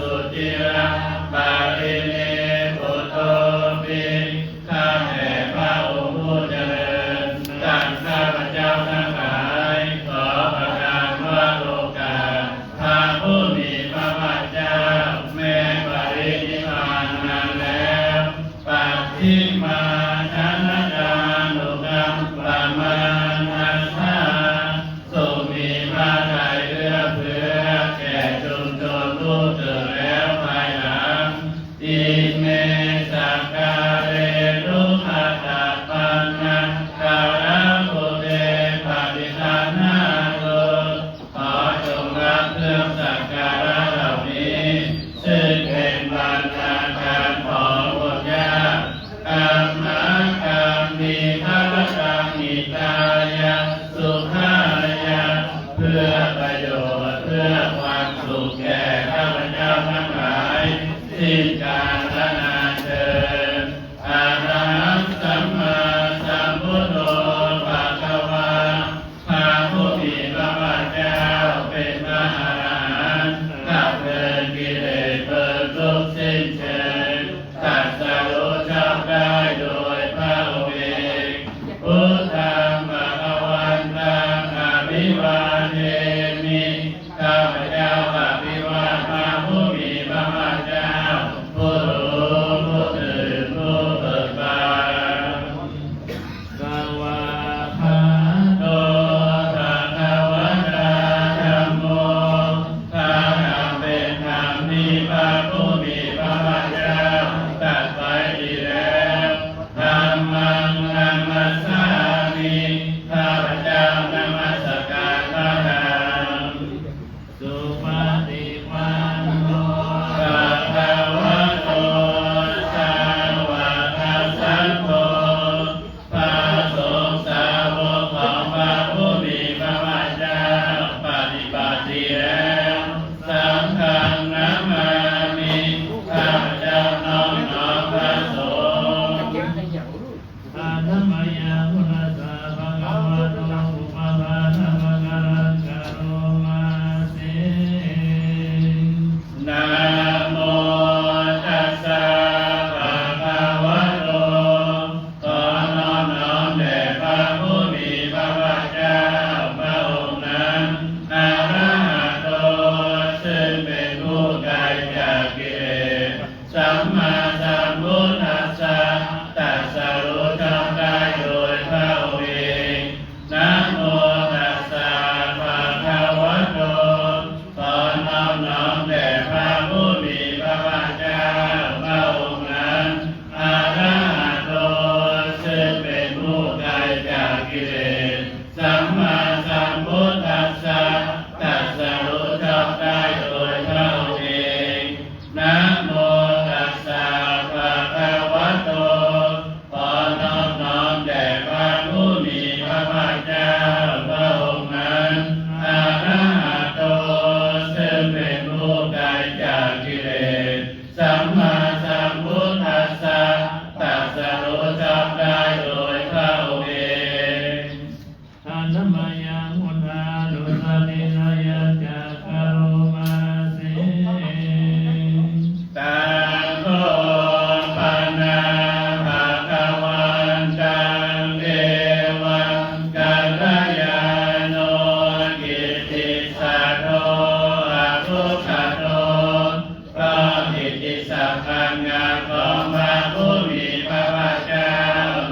การงานของพระผู้มีพระภาคเจ้า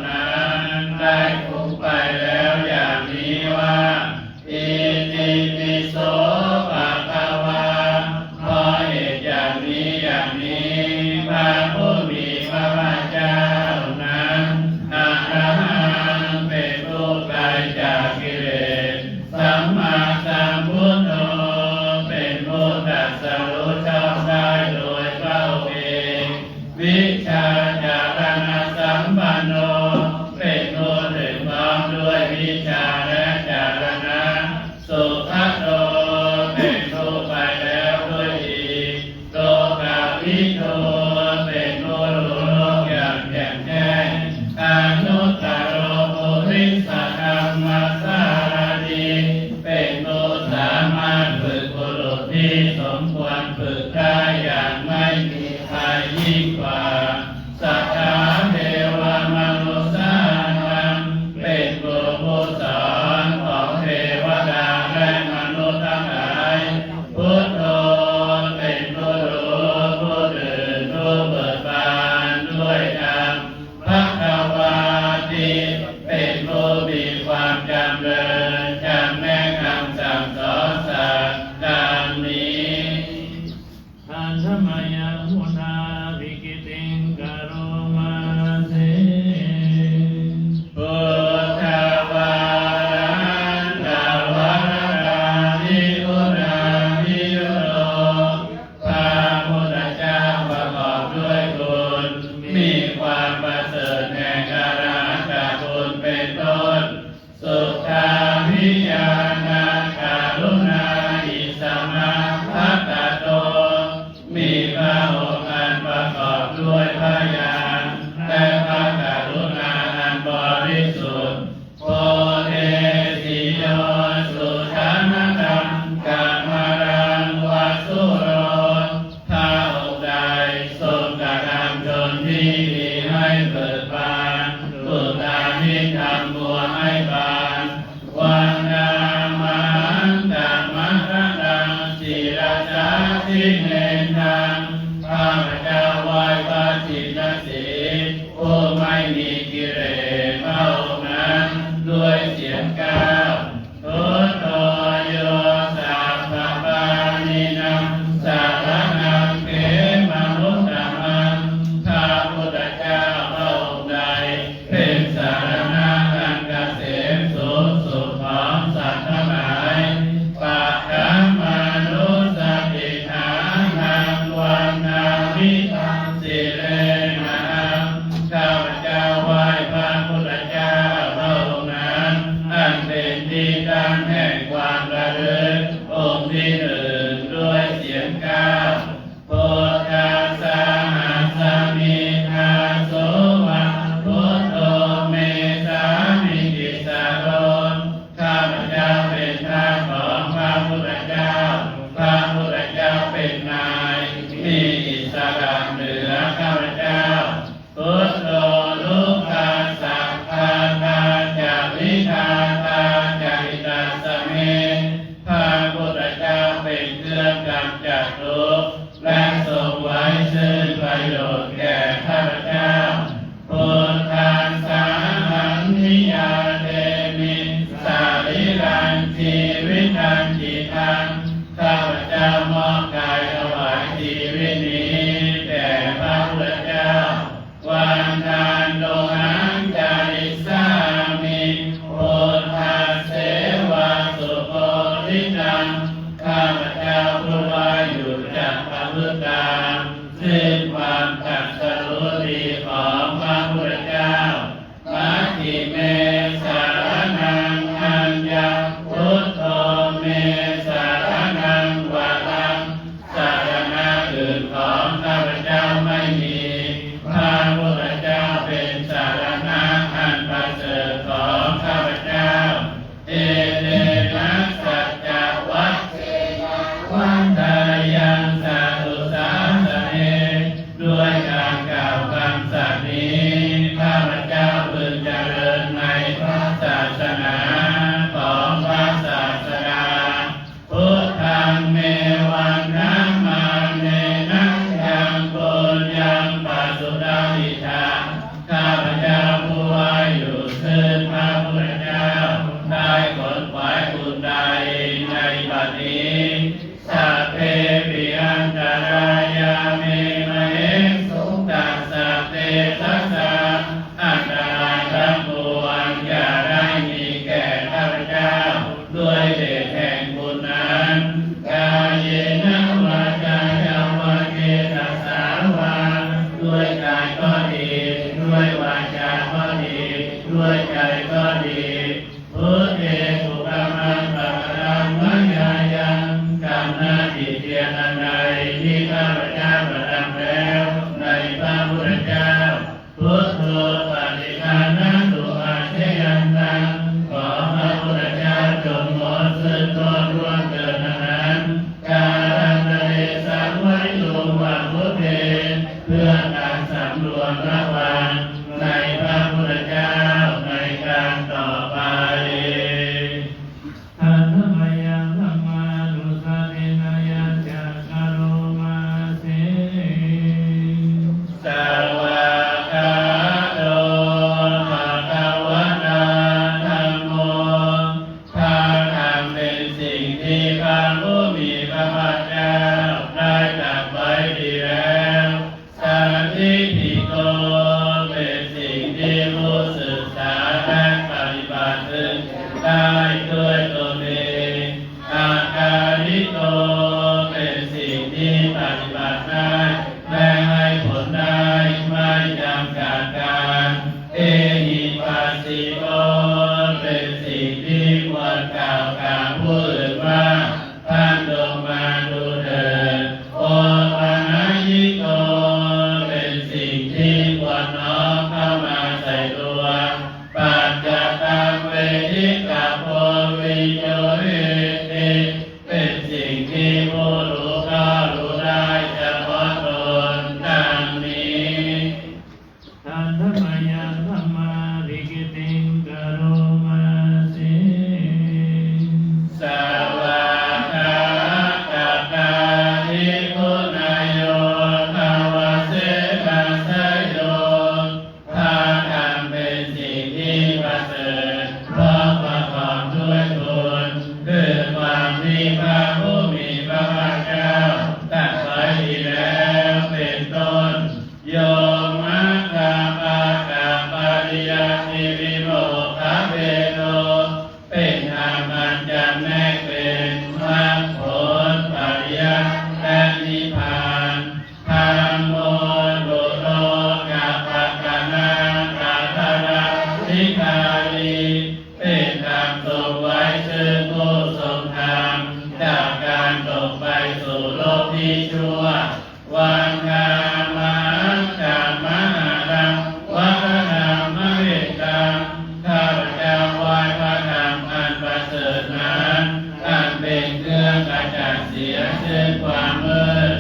นั้นได้คงไปแล้วอย่างนี้ว่าอิติปิโสภะคะวาเพราะเหตุอย่างนี้อย่างนี้พระผู้มีพระภาคเจ้านั้นอะระหังเป็นผู้ไกลจากกิเลสสัมมาสัมพุทโธเป็นผู้ตรัสรู้ชอบได้โดยพระองค์เองวิชาจารณสัมปันโนเป็นผู้ถึงพร้อมด้วยวิชาและจารณะสุขโตเป็นผู้ไปแล้วด้วยดีโลกาวิโตเป็นผู้รู้โลกอย่างแจ่มแจ้งอนุตตรโภริสธรรมสารดีเป็นผู้สามารถฝึกบุรุษที่สมควรฝึกได้อย่างไม่มีใครยิ่งกว่าสัทธาเทวมนุษย์นังเป็นผู้สอนของเทวดาและมนุษย์ทั้งหลายพุทโธเป็นผู้รู้ผู้ตื่นผู้เบิกบานด้วยธรรมภควาติเป็นผู้มีความจำเริญจำแนกคำสั่งสอนสัตว์ดังนี้อันธรรมยังมุนาวิกิติงกโรมาเสพุทธวารันตวรกานิอุรานิโยพระพุทธเจ้าประกอบด้วยคุณมีความประเสริฐแห่งอรหันตคุณเป็นต้นสุทธาวิญาณการุณาอิสมาภัตตโตมีพระองค์อันประกอบด้วยพระญาณและพระกรุณาอันบริสุทธิ์โพเทสิโยสุขันตังกัมมรังวัสสุโรพระองค์ใดทรงกระทำชนที่ดีให้เบิกบานสุตานิธรรมบัวให้บานวันนามหันตังมัคคังศิรสาสิเนนังข้าพเจ้าไหว้พระจิตรสีผู้ไม่มีกิเลสพระองค์นั้นด้วยเสียงก้าวพุทโธโยสัพพะปานินังสารนังเขมมุตตมังพระพุทธเจ้าพระองค์ใดเป็นสารณะอันเกษมสูงสุดของสัตว์ทั้งหลายปัจจามานุสติฐานังวันนาวิทังสิเรนะข้าพเจ้าไหว้พระพุทธเจ้าพระองค์นั้นอันเป็นที่ตั้งแห่งความระลึกองค์ที่หนึ่งด้วยเสียงก้าวพุทธัสสะหัสสมิทาโสวะพุทโธเมสามิกิสาโรข้าพเจ้าเป็นทาสของพระพุทธเจ้าพระพุทธเจ้าเป็นนายมีอิสระเหนือข้าพเจ้าพุทโธลูกาสัพพาทาจาวิทาทาจาริตัสสเมพระพุทธเจ้าเป็นเครื่องกำจัดทุกข์และทรงไว้ซึ่งประโยชน์แก่ข้าพเจ้าพุทธังสาหังนิยาเตมิสาริรังชีวิตังจิตังข้าพเจ้ามอบกายถวายชีวิตนี้แด่พระพุทธเจ้าวันทานโลหังจาริสามิพุทธัสเสวะสุโภทิตังข้าพเจ้าผู้ว่าอยู่จากพระพุทธตามซึ่งความตรัสรู้ดีของพระพุทธเจ้ามัชฌิเมสารนังอัญญาพุทโธเมสารนังวะลังสารณะอื่นของข้าพเจ้าไม่มีพระพุทธเจ้าเป็นสารณะอันประเสริฐของข้าพเจ้าเอเตนะสัจจวัตเทวันทายังสาธุสาสเนด้วยการกล่าวคำสัตย์นี้ข้าพเจ้าพึงเจริญในพระศาสนาของพระศาสดาพุทธังเมวันนะมาเนนะยัง บัติได้และให้ผลได้ไม่จำกัดการเอหิปัสสิโกเป็นสิ่งที่ควรกล่าวกับผู้อื่นว่าท่านจงมาดูเถิดโอปัญญิโกเป็นสิ่งที่ควรน้อมเข้ามาใส่ตัวปัจจตังเวทิกาโพวิโยหิติเป็นสิ่งที่ผู้รู้ก็รู้ได้เฉพาะตนดังนี้ทันธมยังธรรมาริกิติงกโรมาสิสวากาตตาทิคุณายโยทาวเสกัสโยทานทำเป็นสิ่งที่ประเสริฐเพราะประกอบด้วยบุญคือความที่พระผู้มีพระภาคเจ้าตรัสไว้ดีแล้วเป็นต้นโยมัคคาปากาปริยัติวิโมกขเปโนเป็นธรรมอันจำแนกเป็นมรรคผลปริยัติและนิพพานธรรมโมดุโลกัปปะกะนากัตตะสิกาลีเป็นธรรมทรงไว้ซึ่งผู้ทรงธรรมจากการตกไปสู่โลกที่ชั่ววันกามังกามหังวัฒนามะเวตังข้าพเจ้าไหว้พระธรรมอันประเสริฐนั้นอันเป็นเครื่องขจัดเสียซึ่งความมืด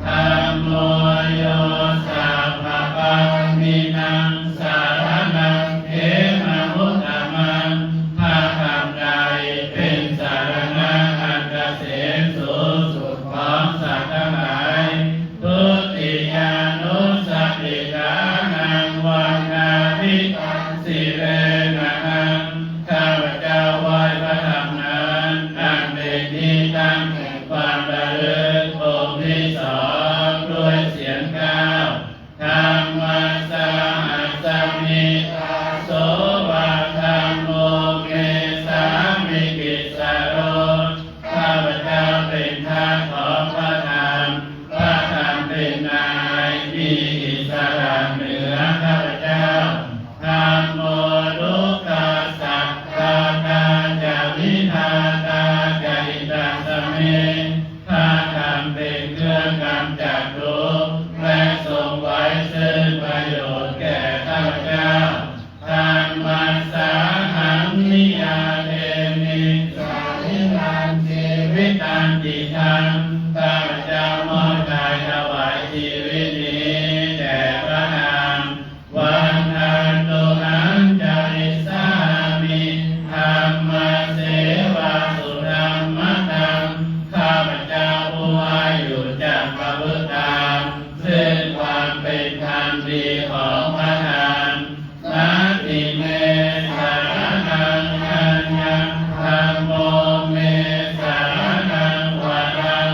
ธรรมโมโยสัพพะปังมินังสารนังเขมมุตตมังพระธรรมใดเป็นสารณะอันเกษมสูงสุดของสัตว์ทั้งหลายทุติยานุสัพพิกานังวันนาภิตังสิเรนะหังข้าพเจ้าไหว้พระธรรมนั้นอันเป็นที่ตั้งแห่งความระลึกองค์ที่สองด้วยเสียงก้าวธรรมัสสะอัสสมิตาโสวะธรรมโมเกสามิกิสโรข้าพเจ้าเป็นทาสของพระธรรมพระธรรมเป็นนายมีอิสระเหนือข้าพเจ้าธรรมโมลุกาสักตาตาจาวิธาตาจาริตาสเมพระธรรมเป็นเครื่องกำจัดทุกข์และทรงไว้ซึ่งประโยชน์แก่ข้าพเจ้าธรรมัสสะหังนิยาเทมิสาริลันชีวิตันติทังข้าพเจ้ามอบกายถวายชีวิตนี้แด่พระธรรมวันทันตุหังจาริสามิธรรมเสวะสุธรรมธรรมข้าพเจ้าผู้อายุจากพระพุทธธรรมซึ่งความเป็นธรรมดีของพระธรรมนาติเมสารนังอัญญังธรรมโมเมสารนังวารัง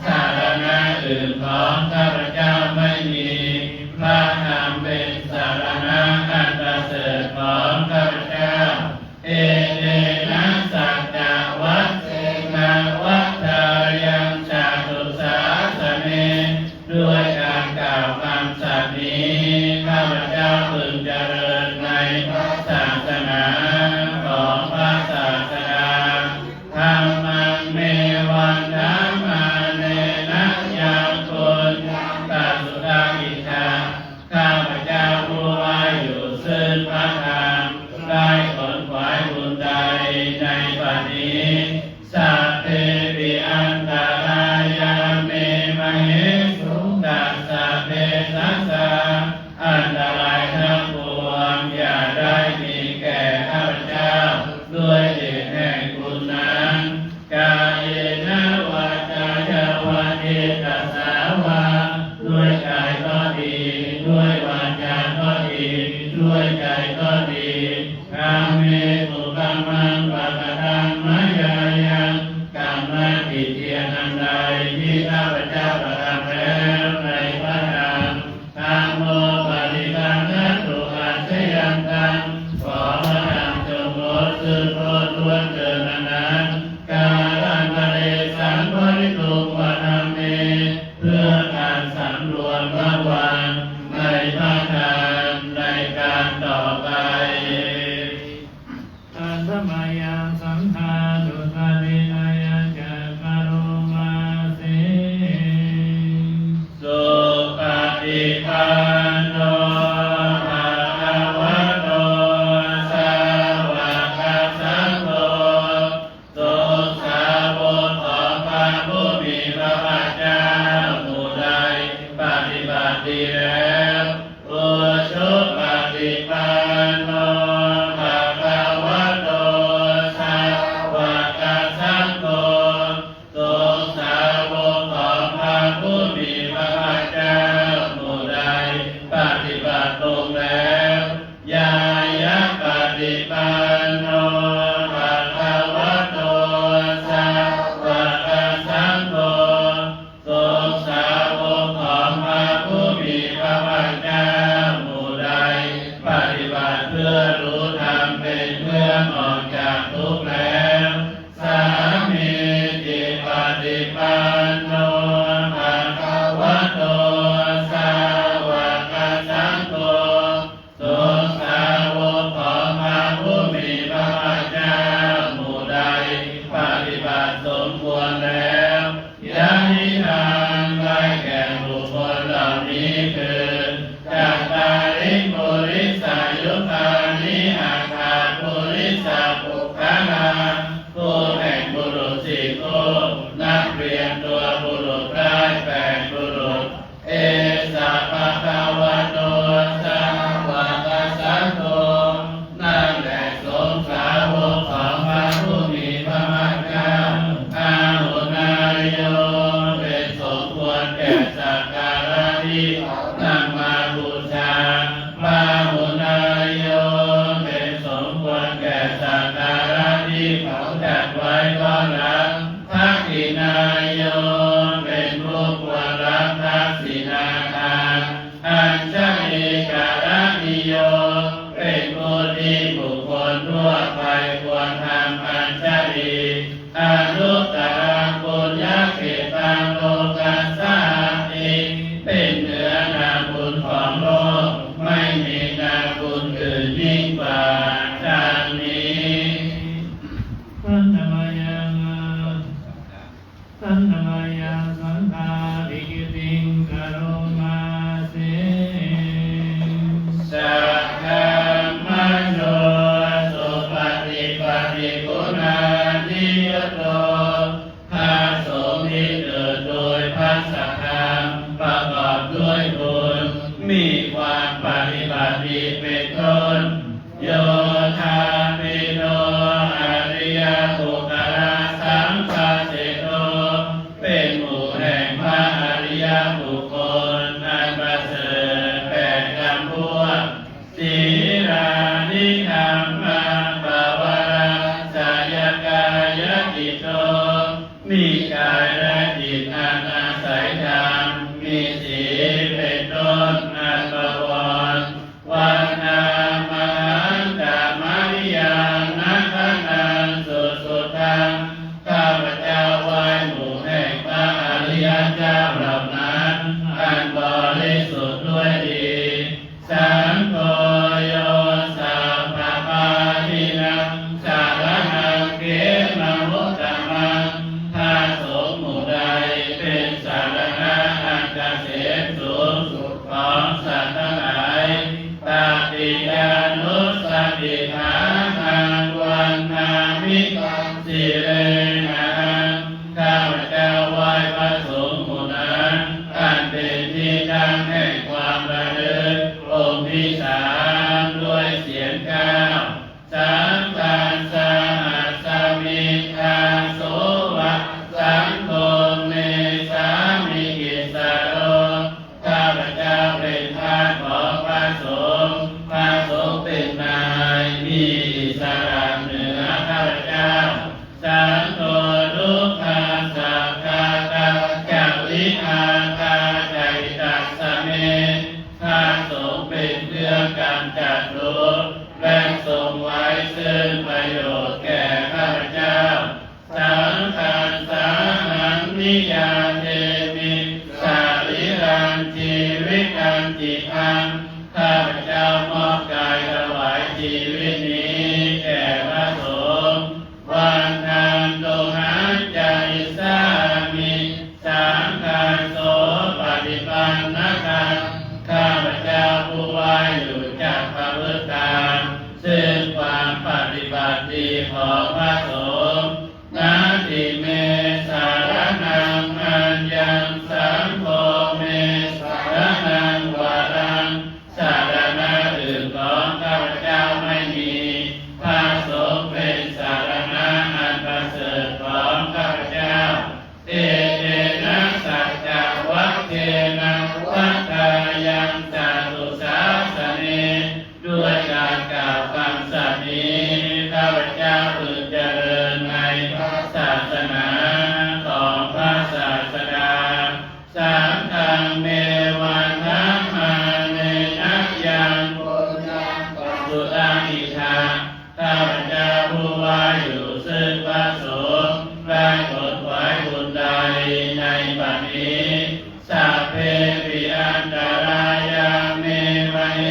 สารณะอื่นของข้าพเจ้าไม่มีพระธรรมเป็นสารณะอันประเสริฐของข้าพเจ้าเอเดนะสัจจวัตเสนาวัฏฏายังจาตุสาสเนด้วยการกล่าวคำสัตย์นี้ข้าพเจ้าพึงเจริญในพระศาสนาของพระศาสดาธรรมังเมวันธัมมาเนนะยังปุญญังตัสสุทังอิทาข้าพเจ้าผู้ว่าอยู่ซึ่งพระธรรมได้ขนขวายบุญใดในบัดนี้สัพเพปิอันตรายาเมมเหสุตัสสะเพสัสสะอันตรายทั้งปวงอย่าได้มีแก่ข้าพเจ้าด้วยเหตุแห่งบุญนั้นกายเยนะวาจายาวาเทตัสสาวาด้วยกายก็ดีด้วยวาจาก็ดีด้วยใจก็ดีกาเมตุกัมมังปะกะตังมายายังกรรมติเทียนันใดที่ข้าพเจ้าประทำแล้วในพระธรรมธรรมโมปฏิบัตินัตถุอาเสยันตังขอพระธรรมจงลดซึ่งโทษล้วนเกินนั้นกาลันตะเรสังปริตุงวะธรรมเมเพื่อการ สำรวมระวังในพระธรรมในการต่อไปอันธรรมยังสังฆานุสตินายังจักขโรมาสิสุปฏิปันโนภะคะวะโตสาวกสังโฆสุสาวกของพระผู้มีพระภาคเจ้าผู้ใดปฏิบัติดีแล้วอุชุปฏิปันโนภะคะวะโตสาวกสังโฆสุสาวกของพระผู้มีพระภาคเจ้าผู้ใดปฏิบัติตรงแล้วยายะปฏิปันโนภะคะวะโตสาวกสังโฆสุสาวกของพระผู้มีพระภาคเจ้าผู้ใดปฏิบัติเพื่อรู้ธรรมเป็นเครื่องออกจากทุกข์แล้วสามีจิปฏิปันโนภะคะวะโตสาวกสังโฆสุสาวกของพระผู้มีพระภาคเจ้าผู้ใดปฏิบัติสมควรแล้วยะนิทานได้แก่บุคคลเหล่านี้คือจัตตาริปุริสายุคานิอาคาปุริสาปุคคลาผู้แห่งบุรุษสี่คู่นักเรียนตัวบุรุษได้แปดบุรุษเอสะภะคะวะโตสาวกสังโฆนั่นแหละสงฆ์สาวกของพระผู้มีพระภาคเจ้าอาหุนายโยเป็นสมควรแก่สักการะที่นำมาบูชาพาหุนายโยเป็นสมควรแก่สักการะที่เขาจัดไว้ต้อนรับทักษิณายโยเป็นผู้ควรรับทักษิณาทานอัญชลีการนิโยเป็นผู้ที่บุคคลทั่วไปควรทำอัญชลีอนุตตรังปุญญเขตังโลกัสสาติเป็นเหนือนาบุญของโลกไม่มีนาบุญอื่นยิ่งกว่าดังนี้สันธรรมยังสังฆาริกิติงกโรมาสิสักขะมัญโยสุปฏิปันติคุณานิยโตพระสงฆ์ที่เกิดโดยพระสัทธรรมประกอบด้วยบุญมีความปฏิบัติดีเป็นต้นโยธาปิโนอริยปุคลาสัมปเสโตเป็นหมู่แห่งพระอริยบุคคลอันประเสริฐแปดจำพวกสีรานิธรรมังภาวราสายกายจิตโตมีกายและจิตอันอาศัยธรรมมีศีลเป็นต้นอันประวรวันนามหันตามริยังนักขันสุดสุดทังข้าพเจ้าไหว้หมู่แห่งพระอริยเจ้าเหล่านั้นอันบริสุทธิ์ด้วยดีสังโฆโยสัพพะปาทินังสารนังเกมะมุตตมังถ้าสงฆ์หมู่ใดเป็นสารณะอันเกษมสูงสุดของสัตว์ทั้งหลายตติยานุสติฐานังวันนามิสิเรนะข้าพเจ้าไหว้พระสงฆ์หมู่นั้นอันเป็นที่ นชีวิตอันจิตอันข้าพเจ้ามอบกายถวายชีวิตนี้แก่พระสงฆ์วันนันโตหันใจสามิสังฆาโสปฏิปันนะกันข้าพเจ้าผู้ไว้อยู่จากพระพุทธธรรมซึ่งความปฏิบัติดีของพระสงฆ์นาทิเมสารนังอัญญังสังโฆเมสารนังวารังสารณะอื่นของข้าพเจ้าไม่มีพระสงฆ์เป็นสารณะอันประเสริฐของข้าพเจ้าเตเตนะสัจจวัคเทนะวัฏฏายังจตุสาสเนด้วยการกล่าวคำสัตย์นี้ข้าพเจ้าพึงเจริญในพระศาสนาของพระศาสดาสังฆังเมวันนะมาเนนะยังปุญญังปสุตังอิทาข้าพเจ้าผู้ว่าอยู่ซึ่งพระสงฆ์ได้ผลไว้บุญใดในบัดนี้สัพเพปิอันตรายาเมวะเห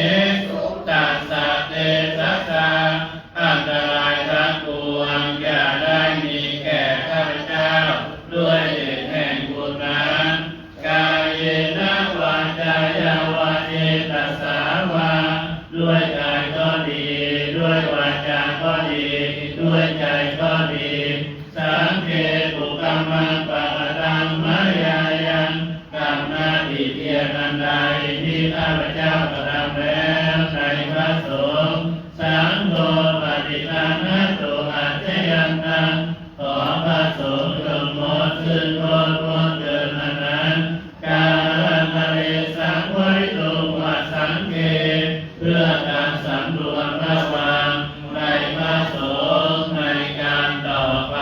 สุตัสสะเตสัสสะอันตรายทั้งปวงอย่าได้มีแก่ข้าพเจ้าด้วยเหตุแห่งบุญนั้นกายเยนะวาจายาวาเจตัสสาวาด้วยกายก็ดีด้วยวาจาก็ดีด้วยใจก็ดีสังเกตบุคคมังปะตังมายายังกรรมหน้าที่เพียรอันใดที่ข้าพเจ้ากระทำแล้วในพระสงฆ์สังโฆปฏิภาณโตอาเจยันตังขอพระสงฆ์จงหมดซึ่งโทษร่วงเกินอันนั้นกาลังคะเลสังไว้ตรงวัดสังเกตเพื่อการสำรวมระวังในพระสงฆ์ในการต่อไป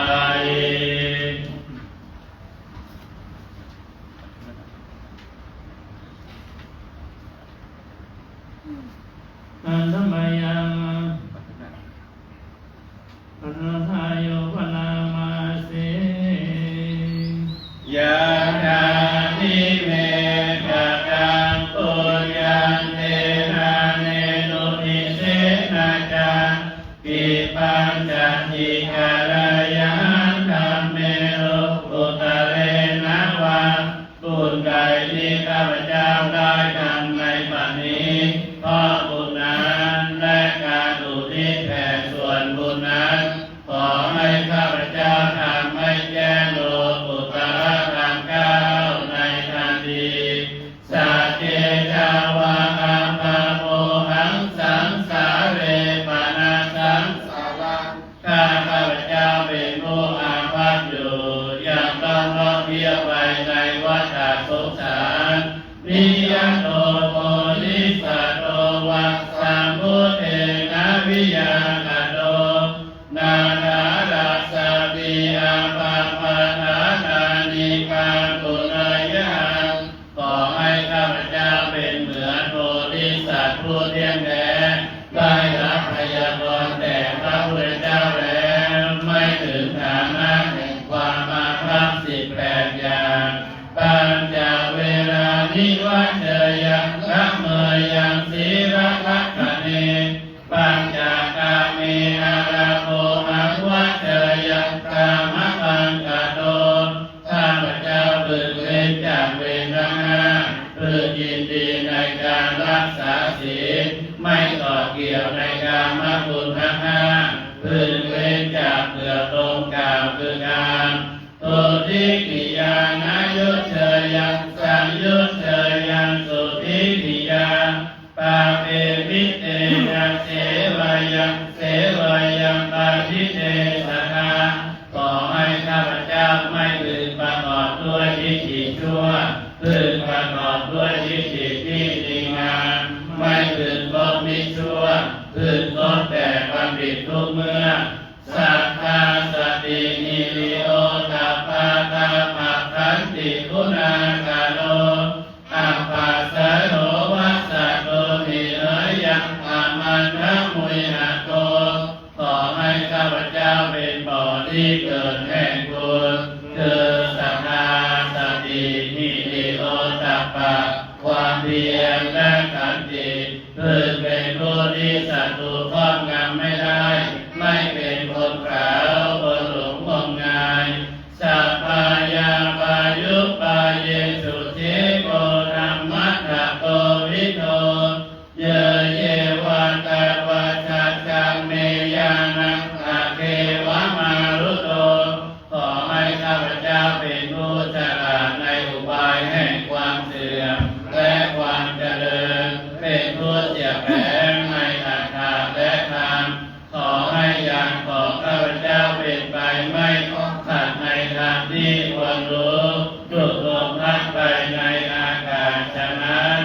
อันธรรมยังอนุทายโยปนามาเสยะถานิเมกะกังปุญญังเทนะเนนุทิเสนะจังปิปัญจทิกะระยะธัมเมโรปุตตะเรนะวะบุญใดที่ข้าพเจ้าได้ทำในบัดนี้เพราะบุญนั้นและการอุทิศแผ่ส่วนบุญนั้นขอให้ข้าพเจ้าทำให้แจ้งโลกุตระธรรมเก้าในทันทีสัจเจจาวาคัมภะโมหังสังสาเรปนาสังสารังข้าพเจ้าเป็นผู้อาภัพอยู่ยังต้องท่องเที่ยวไปในวัฏสงสารนิยโตโพธิสัตโตวัสสัมพุทเทนะวิยากโตนานารัสสะปิอาภาปนานานิกาตุนายะขอให้ข้าพเจ้าเป็นเหมือนโพธิสัตว์ผู้เที่ยงแท้ได้รับพยากรณ์แต่พระพุทธเจ้าแล้วไม่ถึงฐานะแห่งความอาภัพ18อย่างปัญจเวรานิวัจเจยังละเมยังสีระลักขเนปัญจกาเมอาราโภหังวัจเจยังกามปังกโตข้าพเจ้าพึงเว้นจากเวรทั้งห้าพึงยินดีในการรักษาศีลไม่ต่อเกี่ยวในการมคุณทั้งห้าพึงเว้นจากเกือบตรงกล่าวคือการโตทิกิยานายุเชยังสังยุเชยังสุทิกิยาปาเปวิเตยังเสวายังเสวายังปาทิเตสทาขอให้ข้าพเจ้าไม่พึงประกอบด้วยทิฏฐิชั่วพึงประกอบด้วยทิฏฐิที่ดีงามไม่พึงลดมิชั่วพึงลดแต่ความผิดทุกเมื่อสัทธาสตินิริโอตัปปาตาภะคันติคุณากาโลอัปปัสสะโรวัสสะโตมิเอยังอามันทมุยหะโตขอให้ข้าพเจ้าเป็นบ่อที่เกิดแห่งบุญคือสัทธาสตินิริโอตัปปะ พียรและขันติพึงเป็นผู้ที่ศัตรูครอบงำไม่ได้ไม่เป็นคนขาวคนหลงงมงายสัพพายาปายุปาเยสุทิโกธรรมัตถโกวิโตเยเยวะตาวัชจังเมยานังอาเกวะมารุโตขอให้ข้าพเจ้าเป็นผู้ฉลาดในอุบายแห่งความเสื่อมและความเจริญเป็นผู้เฉียบแหลมในอัตถะและธรรมขอให้ญาณของข้าพเจ้าเป็นไปไม่ขัดในทางที่ควรรู้ดุจลมพัดไปในอากาศฉะนั้น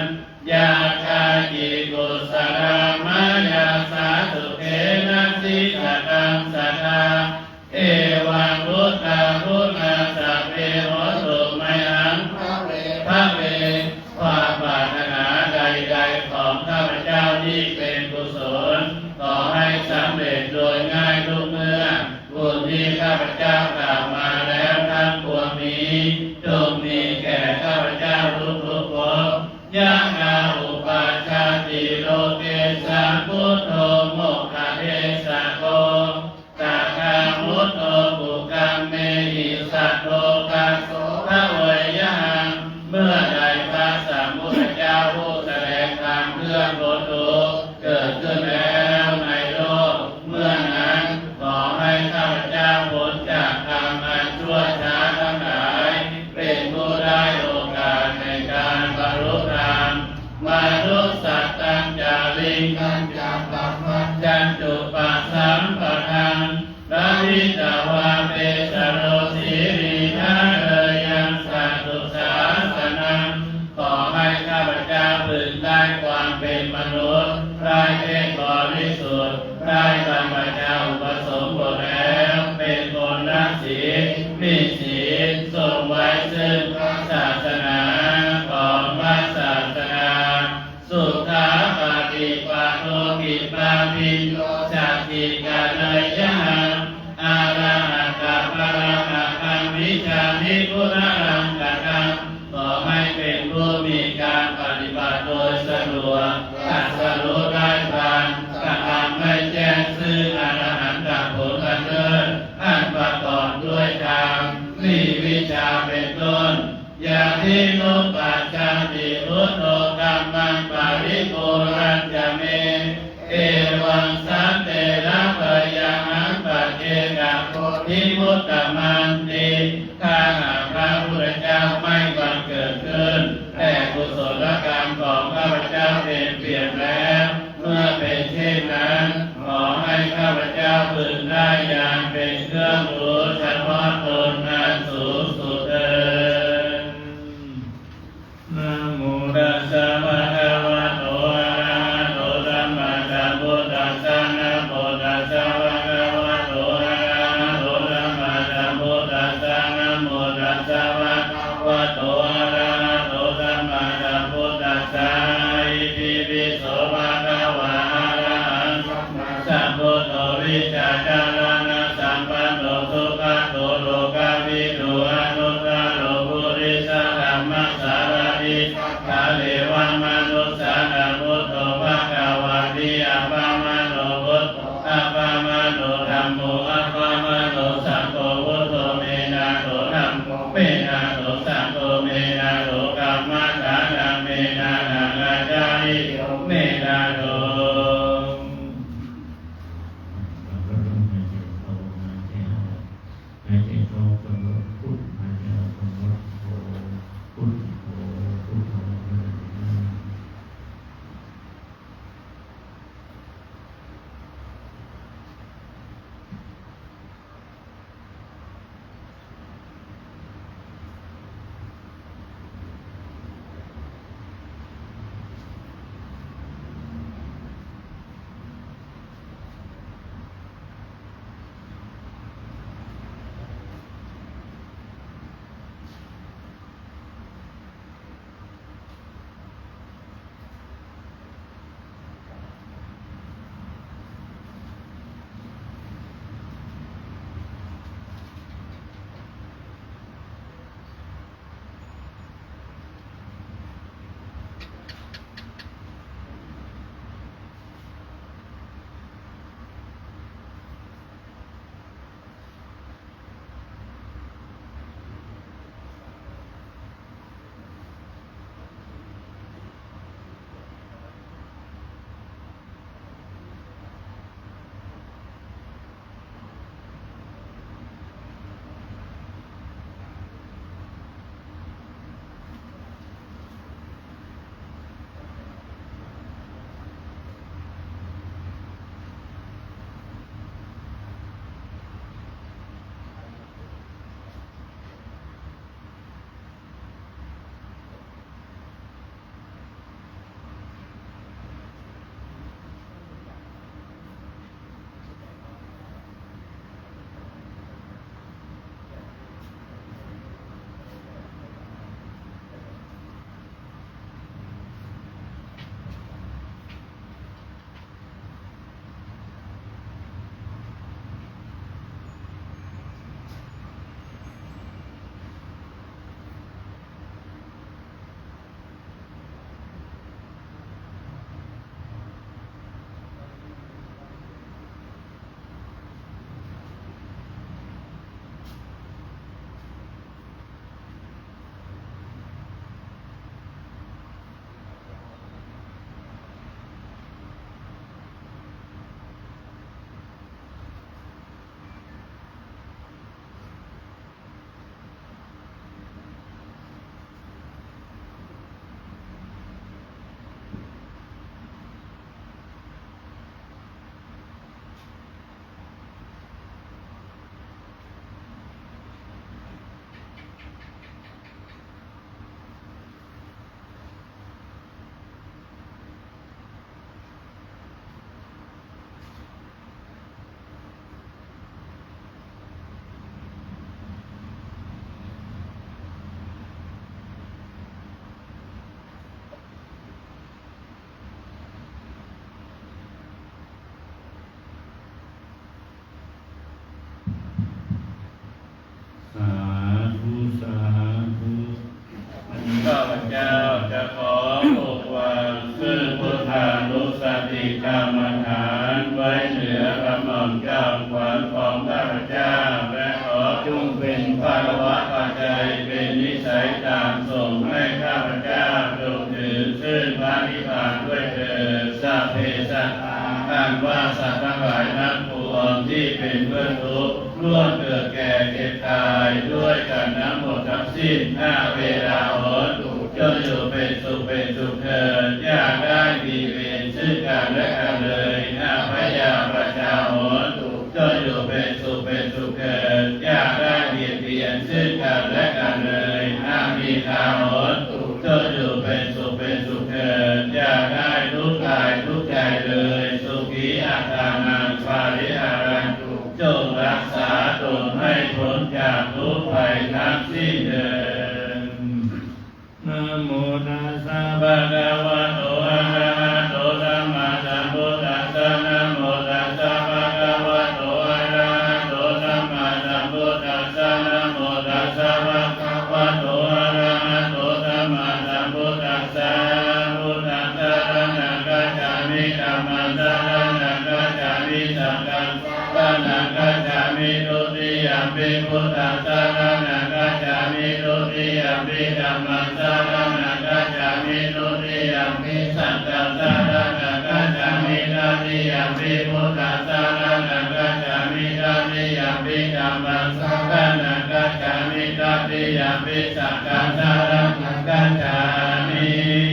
ยาคาจิกุสลามายาสาสุเขนะสิกตังสัทธาเอวังพุทธาพุทธาสัพเพโหตุไมหังพระเวความปรารถนาใดๆของข้าพเจ้าที่เป็นกุศลขอให้สำเร็จโดยง่ายทุกเมื่อบุญที่ข้าพเจ้ากล่าวมาแล้วทั้งปวงนี้จงมีแก่ข้าพเจ้าทุกๆภพยะงาอุปาชาติโลเกสังพุทโธโมกขเทสะโกตาคามุตโตปุกังเมหิสัตโตกัสโสภะเวยหังเมื่อใดพระสัมพุทธเจ้าผู้แสดงธรรมเพื่อพ้นทุกข์เกิดขึ้นแล้วในโลกเมื่อนั้นขอให้ข้าพเจ้าพ้นจากกรรมอันชั่วช้าทั้งหลายเป็นผู้ได้โอกาสในการบรรลุธรรมมนุสสัตตังจาริงกัญจปัปปัญจันตุปัสสัมปะทังราหิตาวาเปสโรสีรินาเรยังสัตตุสาสนังขอให้ข้าพเจ้าพึงได้ความเป็นมนุษย์ได้เป็นบริสุทธิ์ได้บรรพชาอุปสมบทแล้วเป็นคนรักศีลมีศีลทรงไว้ซึ่งศาสนาของพระศาสนาสุขาปฏิปันโนกิปาปิโยจักขิกาเนยยะอาราหัตถะปะระหะคังวิชามิพุทธังกัตังขอให้เป็นผู้มีการปฏิบัติโดยสะดวกตรัสรู้ได้ทันกระทำให้แจ้งซึ่งอรหันตผลอันเลิศอันประกอบด้วยธรรมมีวิชาเป็นต้นอย่างที่โนปัจจติพุทโธกัมมังปาริโกรัญจเมเอวังสันเตระปะยังปัจเจกะโพธิมุตตมันติข้าหากพระพุทธเจ้าไม่บังเกิดขึ้นแต่กุศลกรรมของข้าพเจ้าเป็นเปลี่ยนแล้วเมื่อเป็นเช่นนั้นขอให้ข้าพเจ้าพึงได้ญาณเป็นเครื่องรู้เฉพาะตนอันสูงสุดเถิดนะโมตัสสะภะคะวะโตอะระหะโตสัมมาสัมพุทธัสสะนะโมตัสสะภะคะวะโตอะระหะโตสัมมาสัมพุทธัสสะนะโมตัสสะภะคะวะโตอะระหะโตสัมมาสัมพุทธัสสะอิติปิโสภะคะวะอะระหังสัมพุทโธวิชาจารณะสัมปันโนสุขโตโลกวิทูอนุตตโรปุริสธัมมัสสารติกาเลวังมนุสสานังพุทโธภะคะวะติอัปปะมโนพุทโธอัปปะมโนธัมโมอัปปะมโนสังโฆพุทโธเมนะโตธัมโมเมนะโตสังโฆเมนะโตกัมมัฏฐานังเมนะนังอาจาริโยเมนะโตหายใจเข้าก็พุทหายใจออกก็พุทโธพุทโธพุทโธ ขอปกวางซึ่งพุทธานุสติกรรมฐานไว้เหนือกำหม่อมเจ้าขวัญของข้าพเจ้าและขอจงเป็นภาวะปัจจัยเป็นนิสัยตามส่งให้ข้าพเจ้าจงถึงซึ่งพระนิพพานด้วยเถิดสัพเพสัตตาการว่าสัตว์ทั้งหลายทั้งปวงที่เป็นเพื่อนทุกข์ล้วนเกิดแก่เจ็บตายด้วยกันทั้งหมดทั้งสิ้นหน้าเวลาหนจงอยู่เป็นสุขเถิดอย่าได้มีเวรซึ่งกันและกันเลยหน้าพยาประชาหนจงอยู่เป็นสุขเถิดอย่าได้เบียดเบียนซึ่งกันและกันเลยหน้ามีทาหนจงอยู่เป็นสุขเถิดอย่าได้ทุกข์กายทุกข์ใจเลยสุขีอัตตานังปาริหารันตุจงรักษาตนให้พ้นจากทุกข์ภัยทั้งสิ้นเถิดนะโมตัสสะภะคะวะโตอะระหะโตสัมมาสัมพุทธัสสะนะโมตัสสะภะคะวะโตอะระหะโตสัมมาสัมพุทธัสสะนะโมตัสสะภะคะวะโตอะระหะโตสัมมาสัมพุทธัสสะพุทธัสสะระนังกัจฉามิธัมมัสสะระนังกัจฉามิสังฆัสสะระนังกัจฉามิทุติยัมปิพุทธัสสะระนังกัจฉามิทุติยัมปิธัมมัสสะระนังกัจฉามิทุติยัมปิสังฆัสสะระนังกัจฉามิตติยัมปิพุทธัสสะระนังกัจฉามิตติยัมปิธัมมัสสะระนังกัจฉามิตติยัมปิสังฆัสสะระนังกัจฉามิ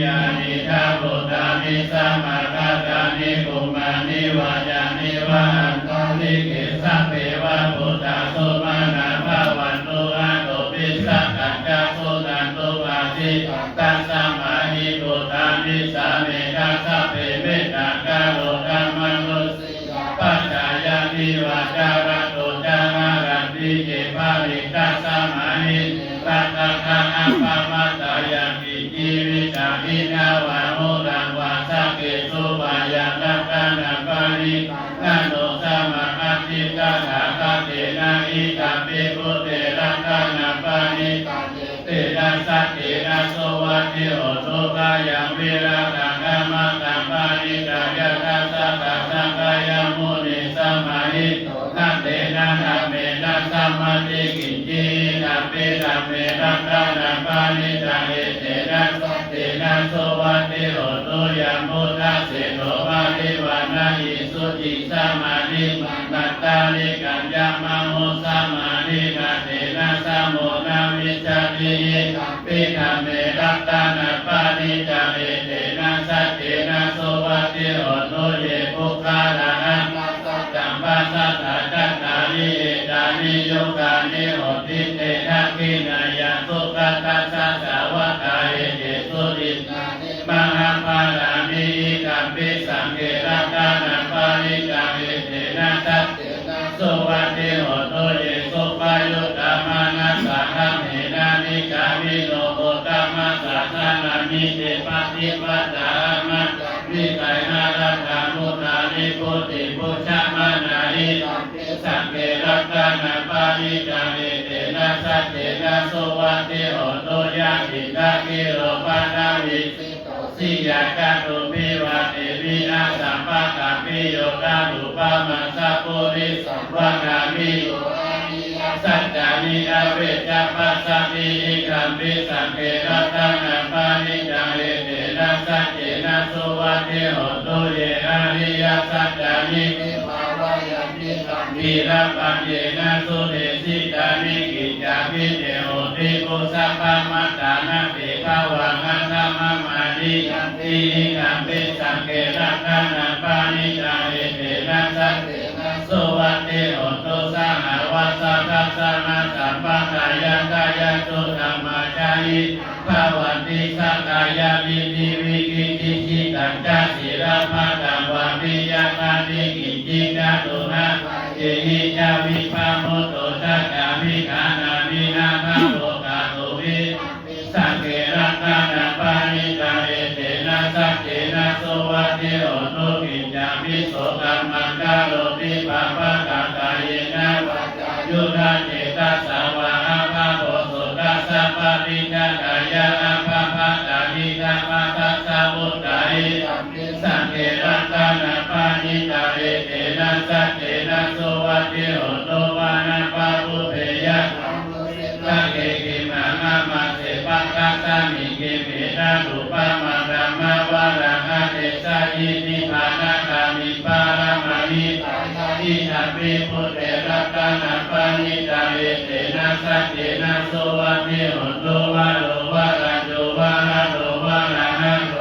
ยานิทาพุทธานิสัมมาคัตตานิภูมานิวาจานิวะอันตติเกสัพเพวะพุทธาสุมาณาภาวันตุอาโตปิสักขัจจสุนันตุวาสิตัสสะมาหิพุทธานิสาเมกัสสะเพเมตตากาโลกัมมนุสิปัจจายานิวาจาระโตจามารันติเจปาริตัสสะมาหิรัตถะอัปปะมัตตายามิจีวิตาหินาวะโมรังวาสักเกตุวายังรักขานาปารินาโนสมาอัตติตาถาคเตนะอิตาปิพุเตรักขานาปาริเตนะสัตเตนะโสวัตติโหตุกายังวิราคังกัมมะกัมปาริกายะทัสสะตัสสังกายมุนิสัมมาหินัตเตนะธัมเมนะสัมมาติกิจจินัปเปธัมเมรักขานาปาริตังเอเตนะสัตเตนะโสวัตติโหตุยังพุทธัสเสโนภาริวานาหิสุจิสัมมานิมัตตานิกัญญามะโมสัมมานิกัตเตนะสัมโมนามิจจติปิธัมเมรักขานาปาริตังเอเตนะสัตเตนะโสวัตติโหตุเยปุคคาลานังจัมปัสสะทะจัตตานิเอตานิโยกานิโหติเตนะกินายะสุขตัสสะสาวกาเอเจสุติมหาภาลานิกัมปิสังเกรักขานาปาริตังเอเตนะสัตเตนะโสวัตติโหตุเยสุปายุตตมานัสสะธรรมเมนานิกามิโนโหตัมมัสสะนานามิเตปะติปัตตามัตวิไกนารัตถามุตานิพุติพุชฌะมานาหิสังเกรักขานาปาริตังเอเตนะสัตเตนะโสวัตติโหตุยะติตะกิโลปะนาวิสิยาคาตุปิวะเตวิอาสัมปะกะปิโยกาลุปะมัสสะปุริสัมวะนามิโยสัจจานิอเวจะปัสสะมิอิคัมปิสังเกรัตนาปานิจังเอเตนะสัจเจนะโสวัตติโหตุเยอริยสัจจานิวิรัปัญเยนะสุเดสิตานิกิจจามิเตโหติปุสัพพะมัตตานะเตภวังอัตถมมานิยันติกัมปิสังเกรัตนาปานิจังเอเตนะสัจเจนะโสวัตติโหตุสหวัสสะทัสสะนะสัมปะกายะกายะตุธัมมาจายิภวันติสักกายะวิธิวิกิจิจิตังจัสิระภะตังวะปิยะนาติกิจิกะตุนะเยหิจาวิภามุตโตจักขามิขานามินาภาโลกาตุวิสังเกรัตนาปานิตังเอเตนะสัจเจนะโสวัตติโหตุกิจจามิโสกัมมังกาโลติปะปะกะกายนะยุทธาเจตสาวะอาภาโพสุตัสสะปะริกะกายะอาภาภะตานิกะป ยินิพานาคามิปารามามิตาอินาปิพุทเถรักานาปานิจาเวเตนะสัจเจนะโสวัติโหตุวะโลวะระโจวะระโลวะระหะโล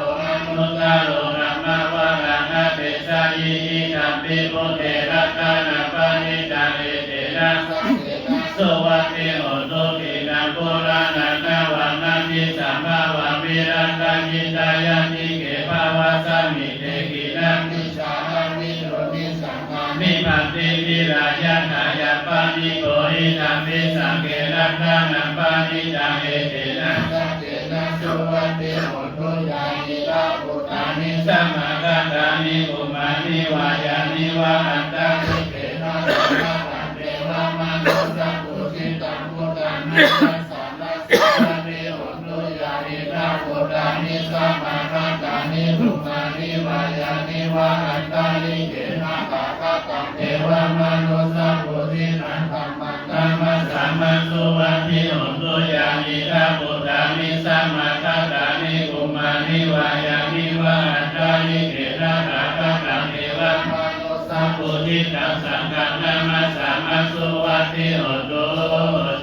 นุตตะโลนะมะวะระหะเตสายิอินาปิพุทเถรักานาปานิจาเวเตนะสัจเจนะโสวัติโหตุกินังปุรานะนะวังนันติสัมภาวะวิรันตังยิตายาติเกภาวะสมิเตกินังนิสานังวิโรนิสังฆามิปัตติวิรายะนายาปานิโกหิตัมปิสังเกรักขานังปานิจังเอเตนะสัจเจนะสุวัติโหตุยานิลาภุตานิสัมมากัตตานิอุมานิวายานิวะอัตตานิเกนะสัมมาตังเทวมนุสสัพพุสิตังพุทธังนัสสะนัสสะเนโหตุยานิลาภุตานิสัมมากัตตานิอุมานิวายานิวะอัตตานิเกนะกะกะตังเทวมนุสสัพพุสิตังธัมมังธัมมัสสะมัสสุวัตถิโหตุยานิลาภุตานิสัมมากัตตานิอุมานิวายานิวะอัตตานิเกนะกะกะตังเทวมนุสสัพพุสิตังสังฆังธัมมัสสะมัสสุวัตถิโหตุ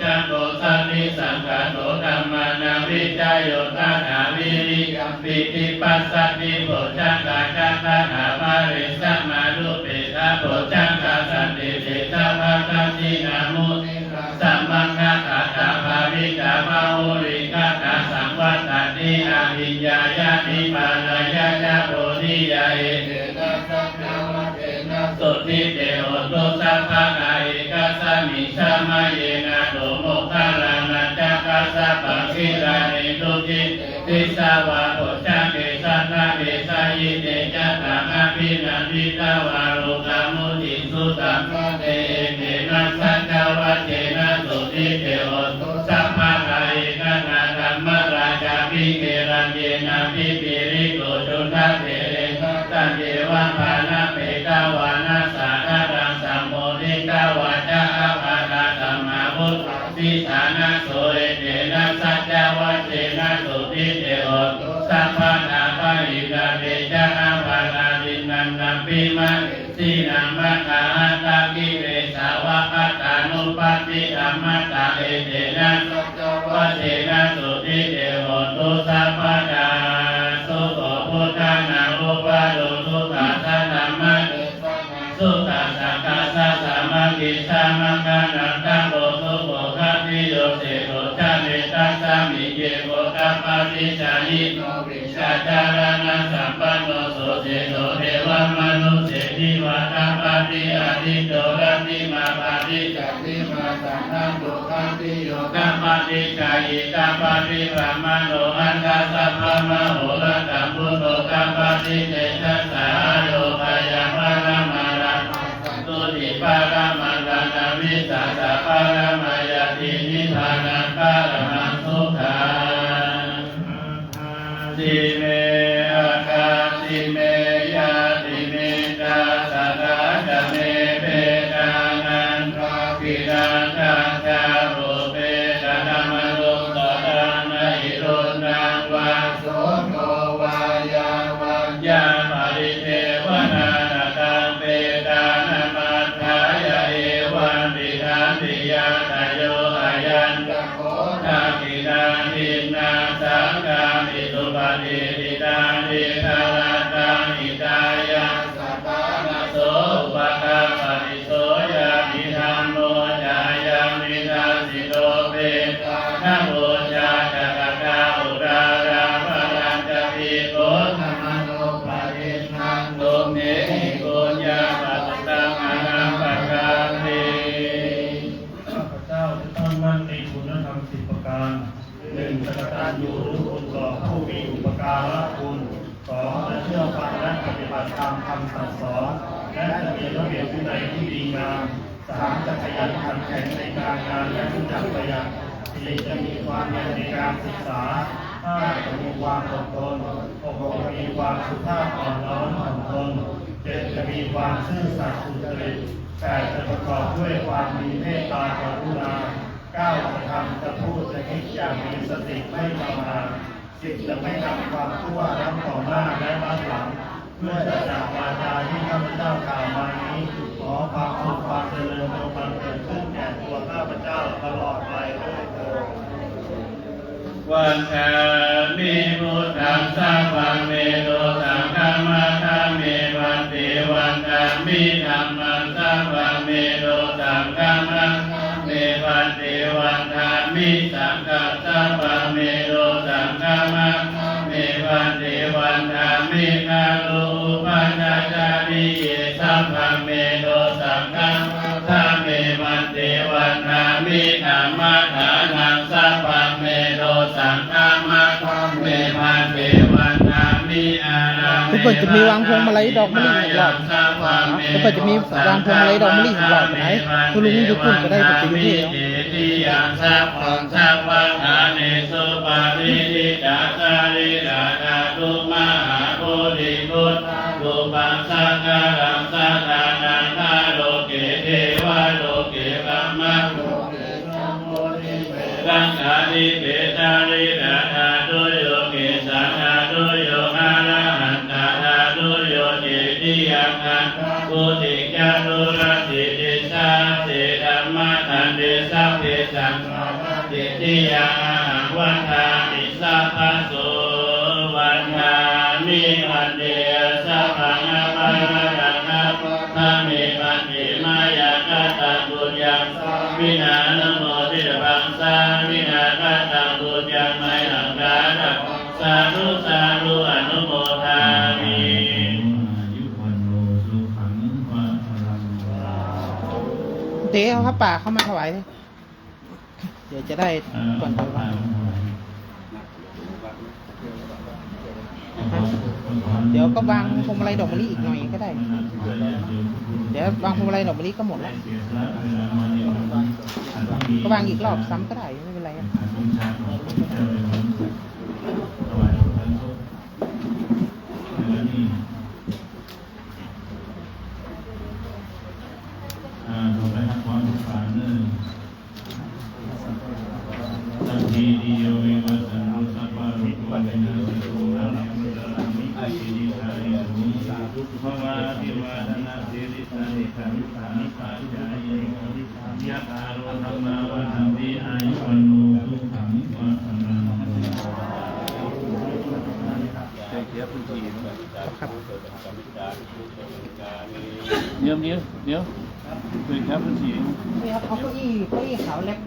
จักโกสันนิสังฆโตธัมมานาวิจโยตถาวิริยมปิติปัสสัตติโพชังกาจัตตาภาริสัมมารุเปตาโพชังกาสันติเตตาภาคันตินามุนิสัมมังคาตาตาภาวิตาภาหุริกาตาสังวัตติอาหิญญายานิปานายาจาโพธิยาเอเตนะสัจจวัตเตนะสุติเตโหตุสัพพะกายกัสสมิสัมมาเยนะโตโมคคัลลานะจักกัสสะปังคิรานิทุติติสาวะโพชังเกสัตตะเกสายิเตจัตตังอภินันทิตาวารุกามุติสุตังเตเตนะสัจจวัตเตนะสุติเตโหตุสัพพะกายกัสสะธัมมราชาภิเกรัญเยนะภิปิริโกจุนทะเถเรตันเยวะภานะเปกาวานะสาธารังสัมโมทิกาวาจาอะภาตาธัมมาวุฒติฐานะโสเอเตนะสัจจวัตเตนะสุติเตโหตุสัพพะทาภาอิกาเตจะอะภาตาตินันนัมปิมะสีนัมมะคาหตากิเรสาวะพัตตานุปัตติธัมมตาเอเตนะสัจจวัตเตนะสุติเตโหตุสัพพะทาสุโขพุทธานาอุปาโลสุตตะสัทธัมมะสุตตะสักกะสัสสะมะกิสามังกานังกัมโบสุโภคัตติโยเสโกชาเนตัสสะมิเยโกกัปปะติชายิโนวิชาจารณะสัมปันโนโสเสโสเทวมนุเสนิวะตัปปะติอาทิโตรัตติมาปะติจัตติมาสังฆังโลคันติโยกัปปะติชายิกัปปะติพระมโนอันตสัพพะมโหระตัมพุทโธกัปปะติเตชัสสะโยภายามารามาราตุติปารามารานาวิสัสสะปารามายาตินิพพานังปารมังสุขังสิเมอาคาสิเมยาติเมตาสะกาจะเมเปตานันทากิรังคังจารุเปตะธรรมรุตตะตังนะหิรุนังวาโสโกวายาวัญญาปริเทวนานาตังเปตานามัฏฐายะเอวันติทันติยาตโยอายัญจโคทากินาทินาสังฆามิสุปฏิทิตานิคาลาตังอิตายะสัตตานะโสปะคาปฏิโสยามิธัมโมจายังมิทัสสิโตเปตานะโมจาจักกะอุราราภรัญจปิโกธรรมโนปะรินังโลเมหิโกญาปัสสังอานังปะกาเต ข้าพเจ้าจะตั้งมั่นในคุณธรรม10 ประการ 1. สักตัญญูรู้คุณต่อผู้มีอุปการะคุณ 2. จะเชื่อฟังและปฏิบัติตามคำสั่งสอนและจะมีระเบียบวินัยที่ดีงาม 3. จะขยันขันแข็งในการงานและรู้จักประหยัด 4. จะมีความเพียรในการศึกษา 5. จะมีความอดทน 6. จะมีความสุภาพอ่อนน้อมถ่อมตน 7. จะมีความซื่อสัตย์สุจริต 8. จะประกอบด้วยความมีเมตตากรุณา 9. จะทำจะพูดจะคิดอย่างมีสติไม่ประมาท 10. จะไม่ทำความชั่วทั้งต่อหน้าและด้านหลัง ด้วยสัจจะวาจาที่ข้าพเจ้ากล่าวมานี้ขอความสุขความเจริญจงบังเกิดขึ้นแก่ตัวข้าพเจ้าตลอดไปด้วยเถิด วันชามิพุทธังสัพพังเมโตสังฆมัสสามิวันติวันชามิธัมมังสัพพังเมโตสังฆมัสสามิวันติวันชามิสังฆัสสัพพังเมโตสังฆมัสสามิวันติวันชามิคารุปัญจาริเยสัพพังเมโตสังฆมัสสามิวันติวันชามิธัมมัสสานังสัพพังเมโตสังฆมัสสามิวันติวันชามิอาราเม ทุกคนจะมีวางพวงมาลัยดอกมะลิอีกรอบทุกคนจะมีวางพวงมาลัยดอกมะลิอีกรอบไหนคุณลุงยุคุณก็ได้ไปอยู่ที่แล้ว ติยังสัพพังสัพพังอาเนสุปาริติดาสาริดาดาตุมหาโพธิพุทธรูปังสังฆังสัทธานังนาโลเกเทวะโลเกกัมมะโลเกสัมโมทิเวรังอาริเกตาริดาดาตุโยเกสังฆาตุโยอาระหันตาดาตุโยเจติยังอันปุติจารุรติติสาติธัมมาทันติสัพเพสังฆาติติยังอาหังวันทามิสัพพะโสวันทามิวันเดียสัพพังอภารังนัพพะเมวันติมายากตังบุญยังวินาโนโมทิปังสาวินาคตังบุญยังไมหังกาตังสาธุสาธุอนุโมทามิ ยุวันโนสุขังวะพลังวา เจ๊เอาผ้าป่าเข้ามาถวายเลยเดี๋ยวจะได้ก่อนถวาย เดี๋ยวก็วางพวงมาลัยดอกมะลิอีกหน่อยก็ได้ เดี๋ยววางพวงมาลัยดอกมะลิก็หมดแล้ว ก็วางอีกรอบซ้ำก็ได้ไม่เป็นไรอะ ต่อไปครับความทุกข์ฝันเนื่องสัพพิติโยวิวัสสนุสัพพะโรโควินาศโตอะระมุตตะมิอาชิริสาริสุภวะทิวาทนาสิริสานิสังสานิปัจจายโยยะถาโรธรรมาวะหันติอายุวันโนสุขังวะพลัง ครับ เดี๋ยวคุยครับคุณสี นี่ครับเอาเก้าอี้ขาวเล็บ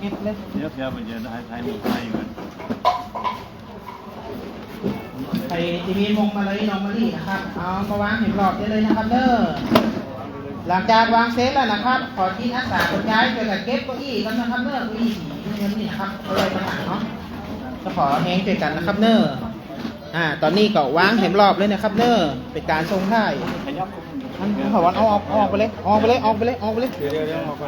เอฟเล็บ เดี๋ยวมันจะได้ไทยหมดไทยกัน ใครจะมีพวงมาลัยดอกมะลินะครับ เอามาวางเห็นรอบได้เลยนะครับเด้อหลังจากวางเซตแล้วนะครับ ขอที่อาสาคนย้ายไปกับเก็บเก้าอี้กันนะครับเด้อเก้าอี้สีเงินนี่นะครับเอาไว้ประมาณเนาะจะขอแห้งด้วยกันนะครับเด้อตอนนี้ก็วางเห็นรอบเลยนะครับเด้อเป็นการทรงท่ายมันขอวันเอาออกไปเลยออกไปเลยเดี๋ยวออกไป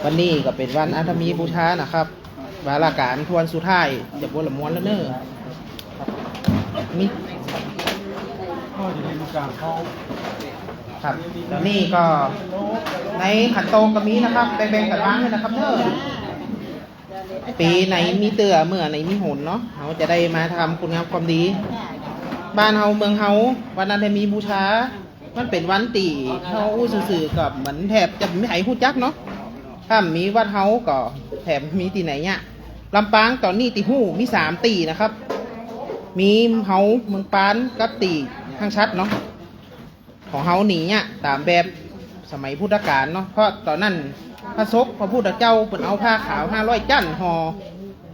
วันนี้ก็เป็นวันอาทมีบูชานะครับวาระการทวนสุดท้ายจะบวชละม้วนแล้วเน้อมีครับแล้วนี่ก็ในขันโตกก็มีนะครับแบ่งๆกันวางเลยนะครับเน้อปีไหนมีเตือเมื่อไหนมีหนเนาะเราจะได้มาทำคุณงามความดีบ้านเฮาเมืองเฮาวันนั้นมีบูชามันเป็นวันตีเฮาสื่อๆกับเหมือนแถบจะไม่ให้ฮู้จักเนาะถ้ามีวัดเฮาก็แถบมีตีไหนเนี่ยลำปางตอนนี้ตีหู้มี3ตีนะครับมีเฮาเมืองปานกับตีข้างชัดเนาะของเฮาหนีเนี่ยตามแบบสมัยพุทธกาลเนาะเพราะตอนนั้นพระศกพระพุทธเจ้าเปิ่นเอาผ้าขาว500จั่นห่อ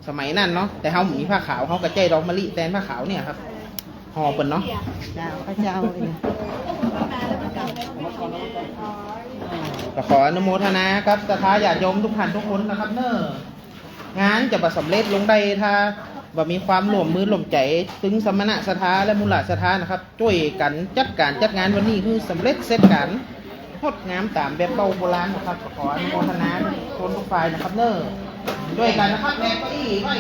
สมัยนั้นเนาะแต่เฮามีผ้าขาวเฮาก็ใจดอกมะลิแทนผ้าขาวเนี่ยครับห่อเปิ่นเนาะพระเจ้าเลยก็ขออนุโมทนาครับศรัทธาญาติโยมทุกท่านทุกคนนะครับเน้องานจะประสำเร็จลงได้ถ้าบ่มีความร่วมมือร่วมใจถึงสมณะศรัทธาและมูลศรัทธานะครับช่วยกันจัดงานวันนี้คือสำเร็จเสร็จกันงดงามตามแบบเก่าโบราณนะครับขออนุโมทนาทุกฝ่ายนะครับเน้อด้วยกันนะครับแบกเก้าอี้ไว้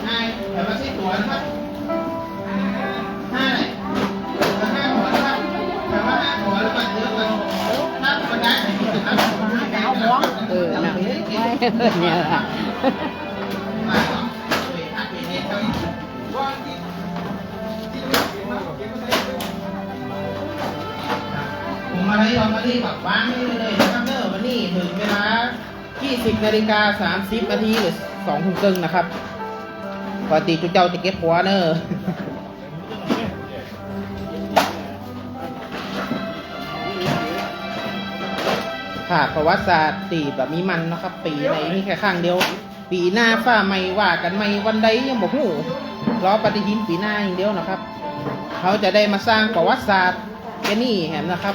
นายแต่มาใช้ตัวนะครับ5เลย5หัวนะครับแต่ว่า5หัวแล้วมันเยอะกันนับมันได้นะครับเอาหัวนะไม่เนี่ยล่ะ รีแบบวางนี่เลยนะครับเนอวันนี้ถึงเวลา 20:30 นาทีหรือ2 ทุ่มครึ่งนะครับปกติจุเจ้าจะเก็บหัวเนอค่ะประวัติศาสตร์ตีแบบมีมันนะครับ ปีในนี่แค่ข้างเดียว ปีหน้าฟ้าไม่ว่ากันไม่วันใดยังบอกหูรอปฏิทินปีหน้าอย่างเดียวนะครับเขาจะได้มาสร้างประวัติศาสตร์แค่นี้แหมนะครับ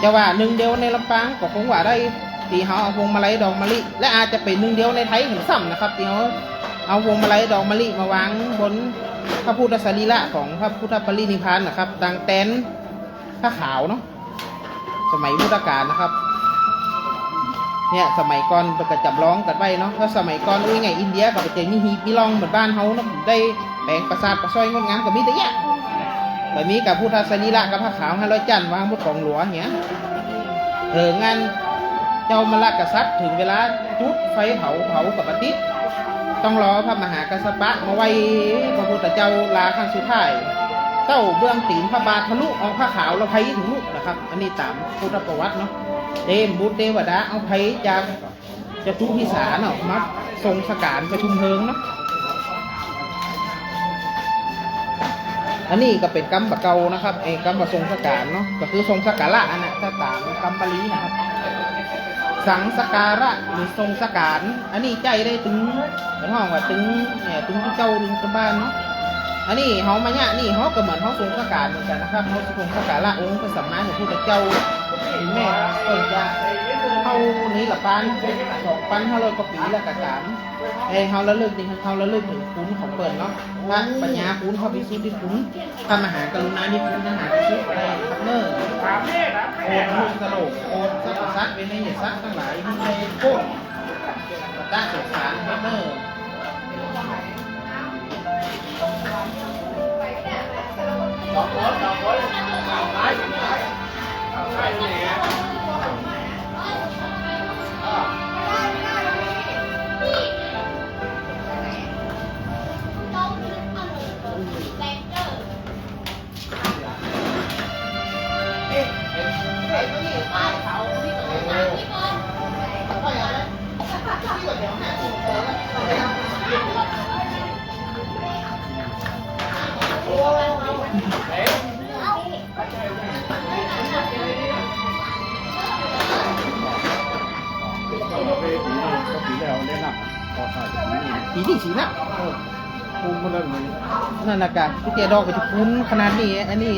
จะว่าหนึ่งเดียวในลำปางก็คงว่าได้ตีเขาเอาพวงมาลัยดอกมะลิและอาจจะเป็นหนึ่งเดียวในไทยเห็นซ้ำนะครับตีเขาเอาพวงมาลัยดอกมะลิมาวางบนพระพุทธสรีระของพระพุทธปรินิพพานนะครับดังแตนผ้าขาวเนาะสมัยพุทธกาลนะครับเนี่ยสมัยก่อนไปจำลองกันไว้เนาะถ้าสมัยก่อนไงอินเดียก็ไปเจอมีฮีบมีลองเหมือนบ้านเขาเนาะได้แปลงประสาทประซอยงดงามกับมีแต่แยะแบบนี้กับพุทธสรีระกับผ้าขาว500 จันทร์วางบนของหลวงเงี้ยงานเจ้ามรกษัตริย์ถึงเวลาจุดไฟเผากับอาทิตย์ต้องรอพระมหากัสสปะมาไว้พระพุทธเจ้าลาครั้งสุดท้ายเต้าเบื้องตีนพระบาททะลุออกผ้าขาวแล้วไผถึงลูกนะครับอันนี้ตามพุทธประวัติเนาะเทมบุตรเทวดาเอาไผจากจะทุพิสารเนาะมาทรงสการประชุมเพลิงเนาะอันนี้ก็เป็นกรรมบะเกานะครับกรรมบะทรงสการเนาะก็คือทรงสการะอันนั้นถ้าตามกรรมบาลีนะครับสังสการะหรือทรงสการอันนี้ใจได้ถึงเป็นห้องว่าถึงเนี่ยถึงเจ้าถึงบ้านเนาะอันนี้เขามาเนี่ยนี่เขาก็เหมือนเขาทรงสการเหมือนกันนะครับเขาทรงสการะองค์พระสัมมาสัมพุทธเจ้าถึงแม่เปิดจะเข้านี้ละปาน2,500 กว่าปีแล้วก็ตามเขาระลึกถึงคุณของเปิดเนาะพระปัญญาคุณเขาพิสุทธิคุณพระมหากรุณาธิคุณมหาพิสุทธิ์อะไรครับเนอร์โอดมุสโลกโอดสัพพสัตเวนัยสัตทั้งหลายที่ในโคตรตั้งสงสารครับเนอร์ปีที่สีนะนั่นนะกะพี่เจดอกไปจะคุ้นขนาดนี้อันนี้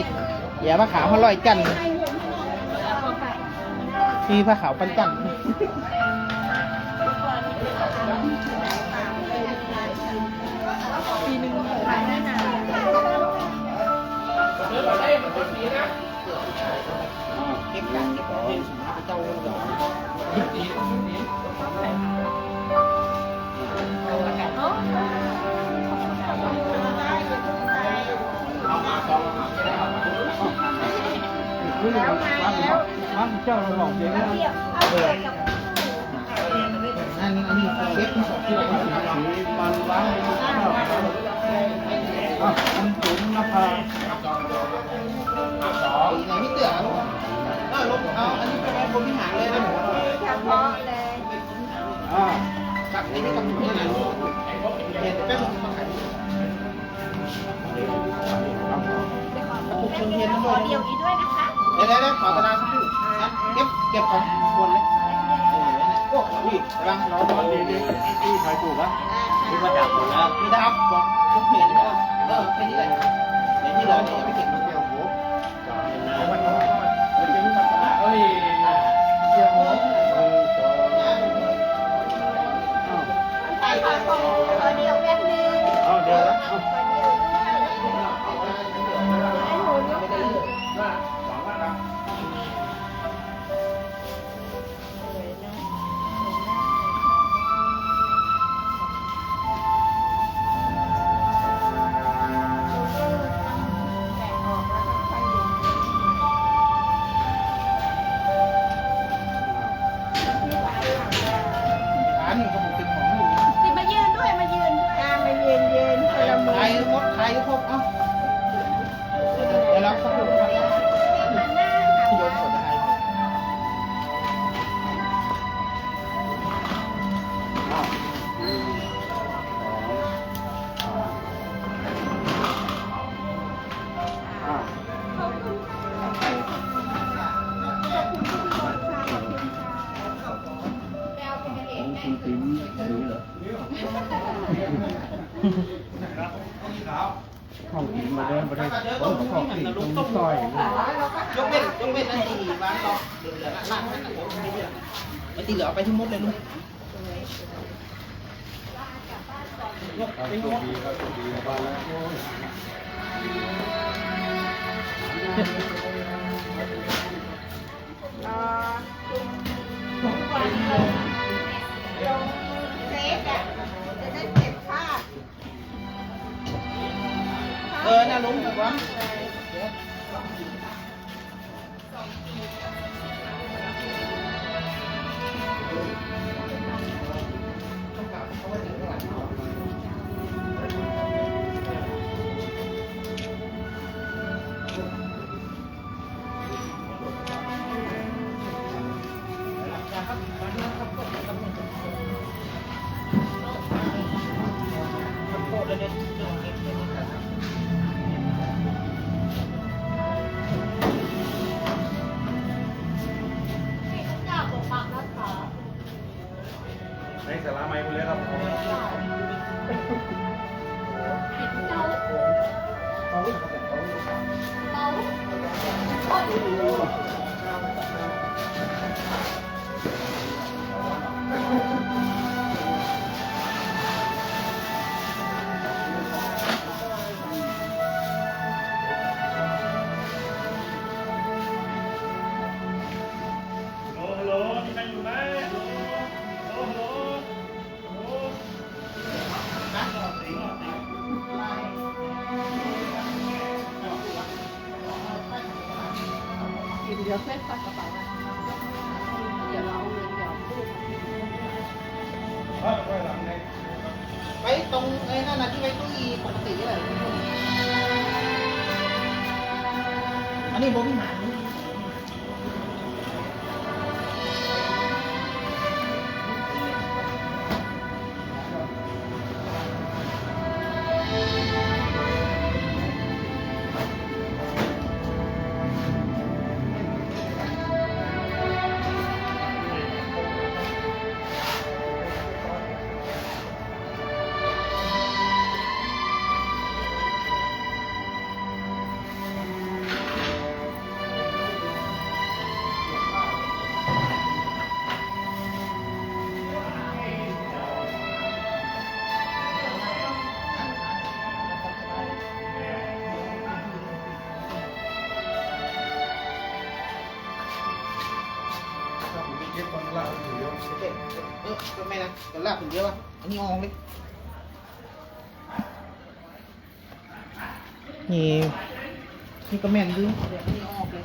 อย่าผ้าขาว500 จันทร์มีผ้าขาวปันจันทร์ปีนึงขายได้นานเก็บกันเก็บของเจ้าเจ้าเราบอกเองนะอันนี้เก็บของเชื่อมันล้างมันจุ่มนะคะไหนไม่เตือนลงเอาอันนี้เป็นคนที่หางเลยนะเฉพาะเลยกับไอ้นี่กับถุงนี่นะเห็นเป็นคนมาขายขอเดียวนี้ด้วยนะคะได้ขอกระดาษสักทีเก็บของบนเลยโอ้ยรังเราบอลดีที่ใครปลูกวะที่มาจากผมแล้วนี่นะครับบอกผมเห็นเป็นนี่แหละในที่เราเนี่ยไม่เก็บมันเดียวโหเอาไว้เดี๋ยวนี้มันเอ้ยเดี๋ยวโหไปขอเดียวแป๊บนึงเดี๋ยวนะ ของกินมาเดินมาได้ของกินตรงซอยยกเว้นนาทีบ้านต่อเหลือหลังนั่นน่ะไม่ตีเหลือไปทั้งหมดเลยลุงยกไปทั้งหมด ดีครับดีบ้านแล้ว ทุกวันลงเฟซอ่ะจะได้เก็บภาพ น่าลุงถูกปะในสาระไม้คุณเลยครับ ฮัลโหลมีใครอยู่ไหมฮัลโหลฮัลโหล เดี๋ยวเซ็ตใส่กระเป๋านะเดี๋ยวเราเอาเงินเดี๋ยวพูด ไปตรงไอ้นั่นนะที่ไว้ตู้อีปกติเลยอันนี้บ่มีหางก็ไม่นะเดี๋ยวลากถึงเยอะป่ะอันนี้ออกเลยนี่ก็แม่นดื้อเดี๋ยวอันนี้ออกเลย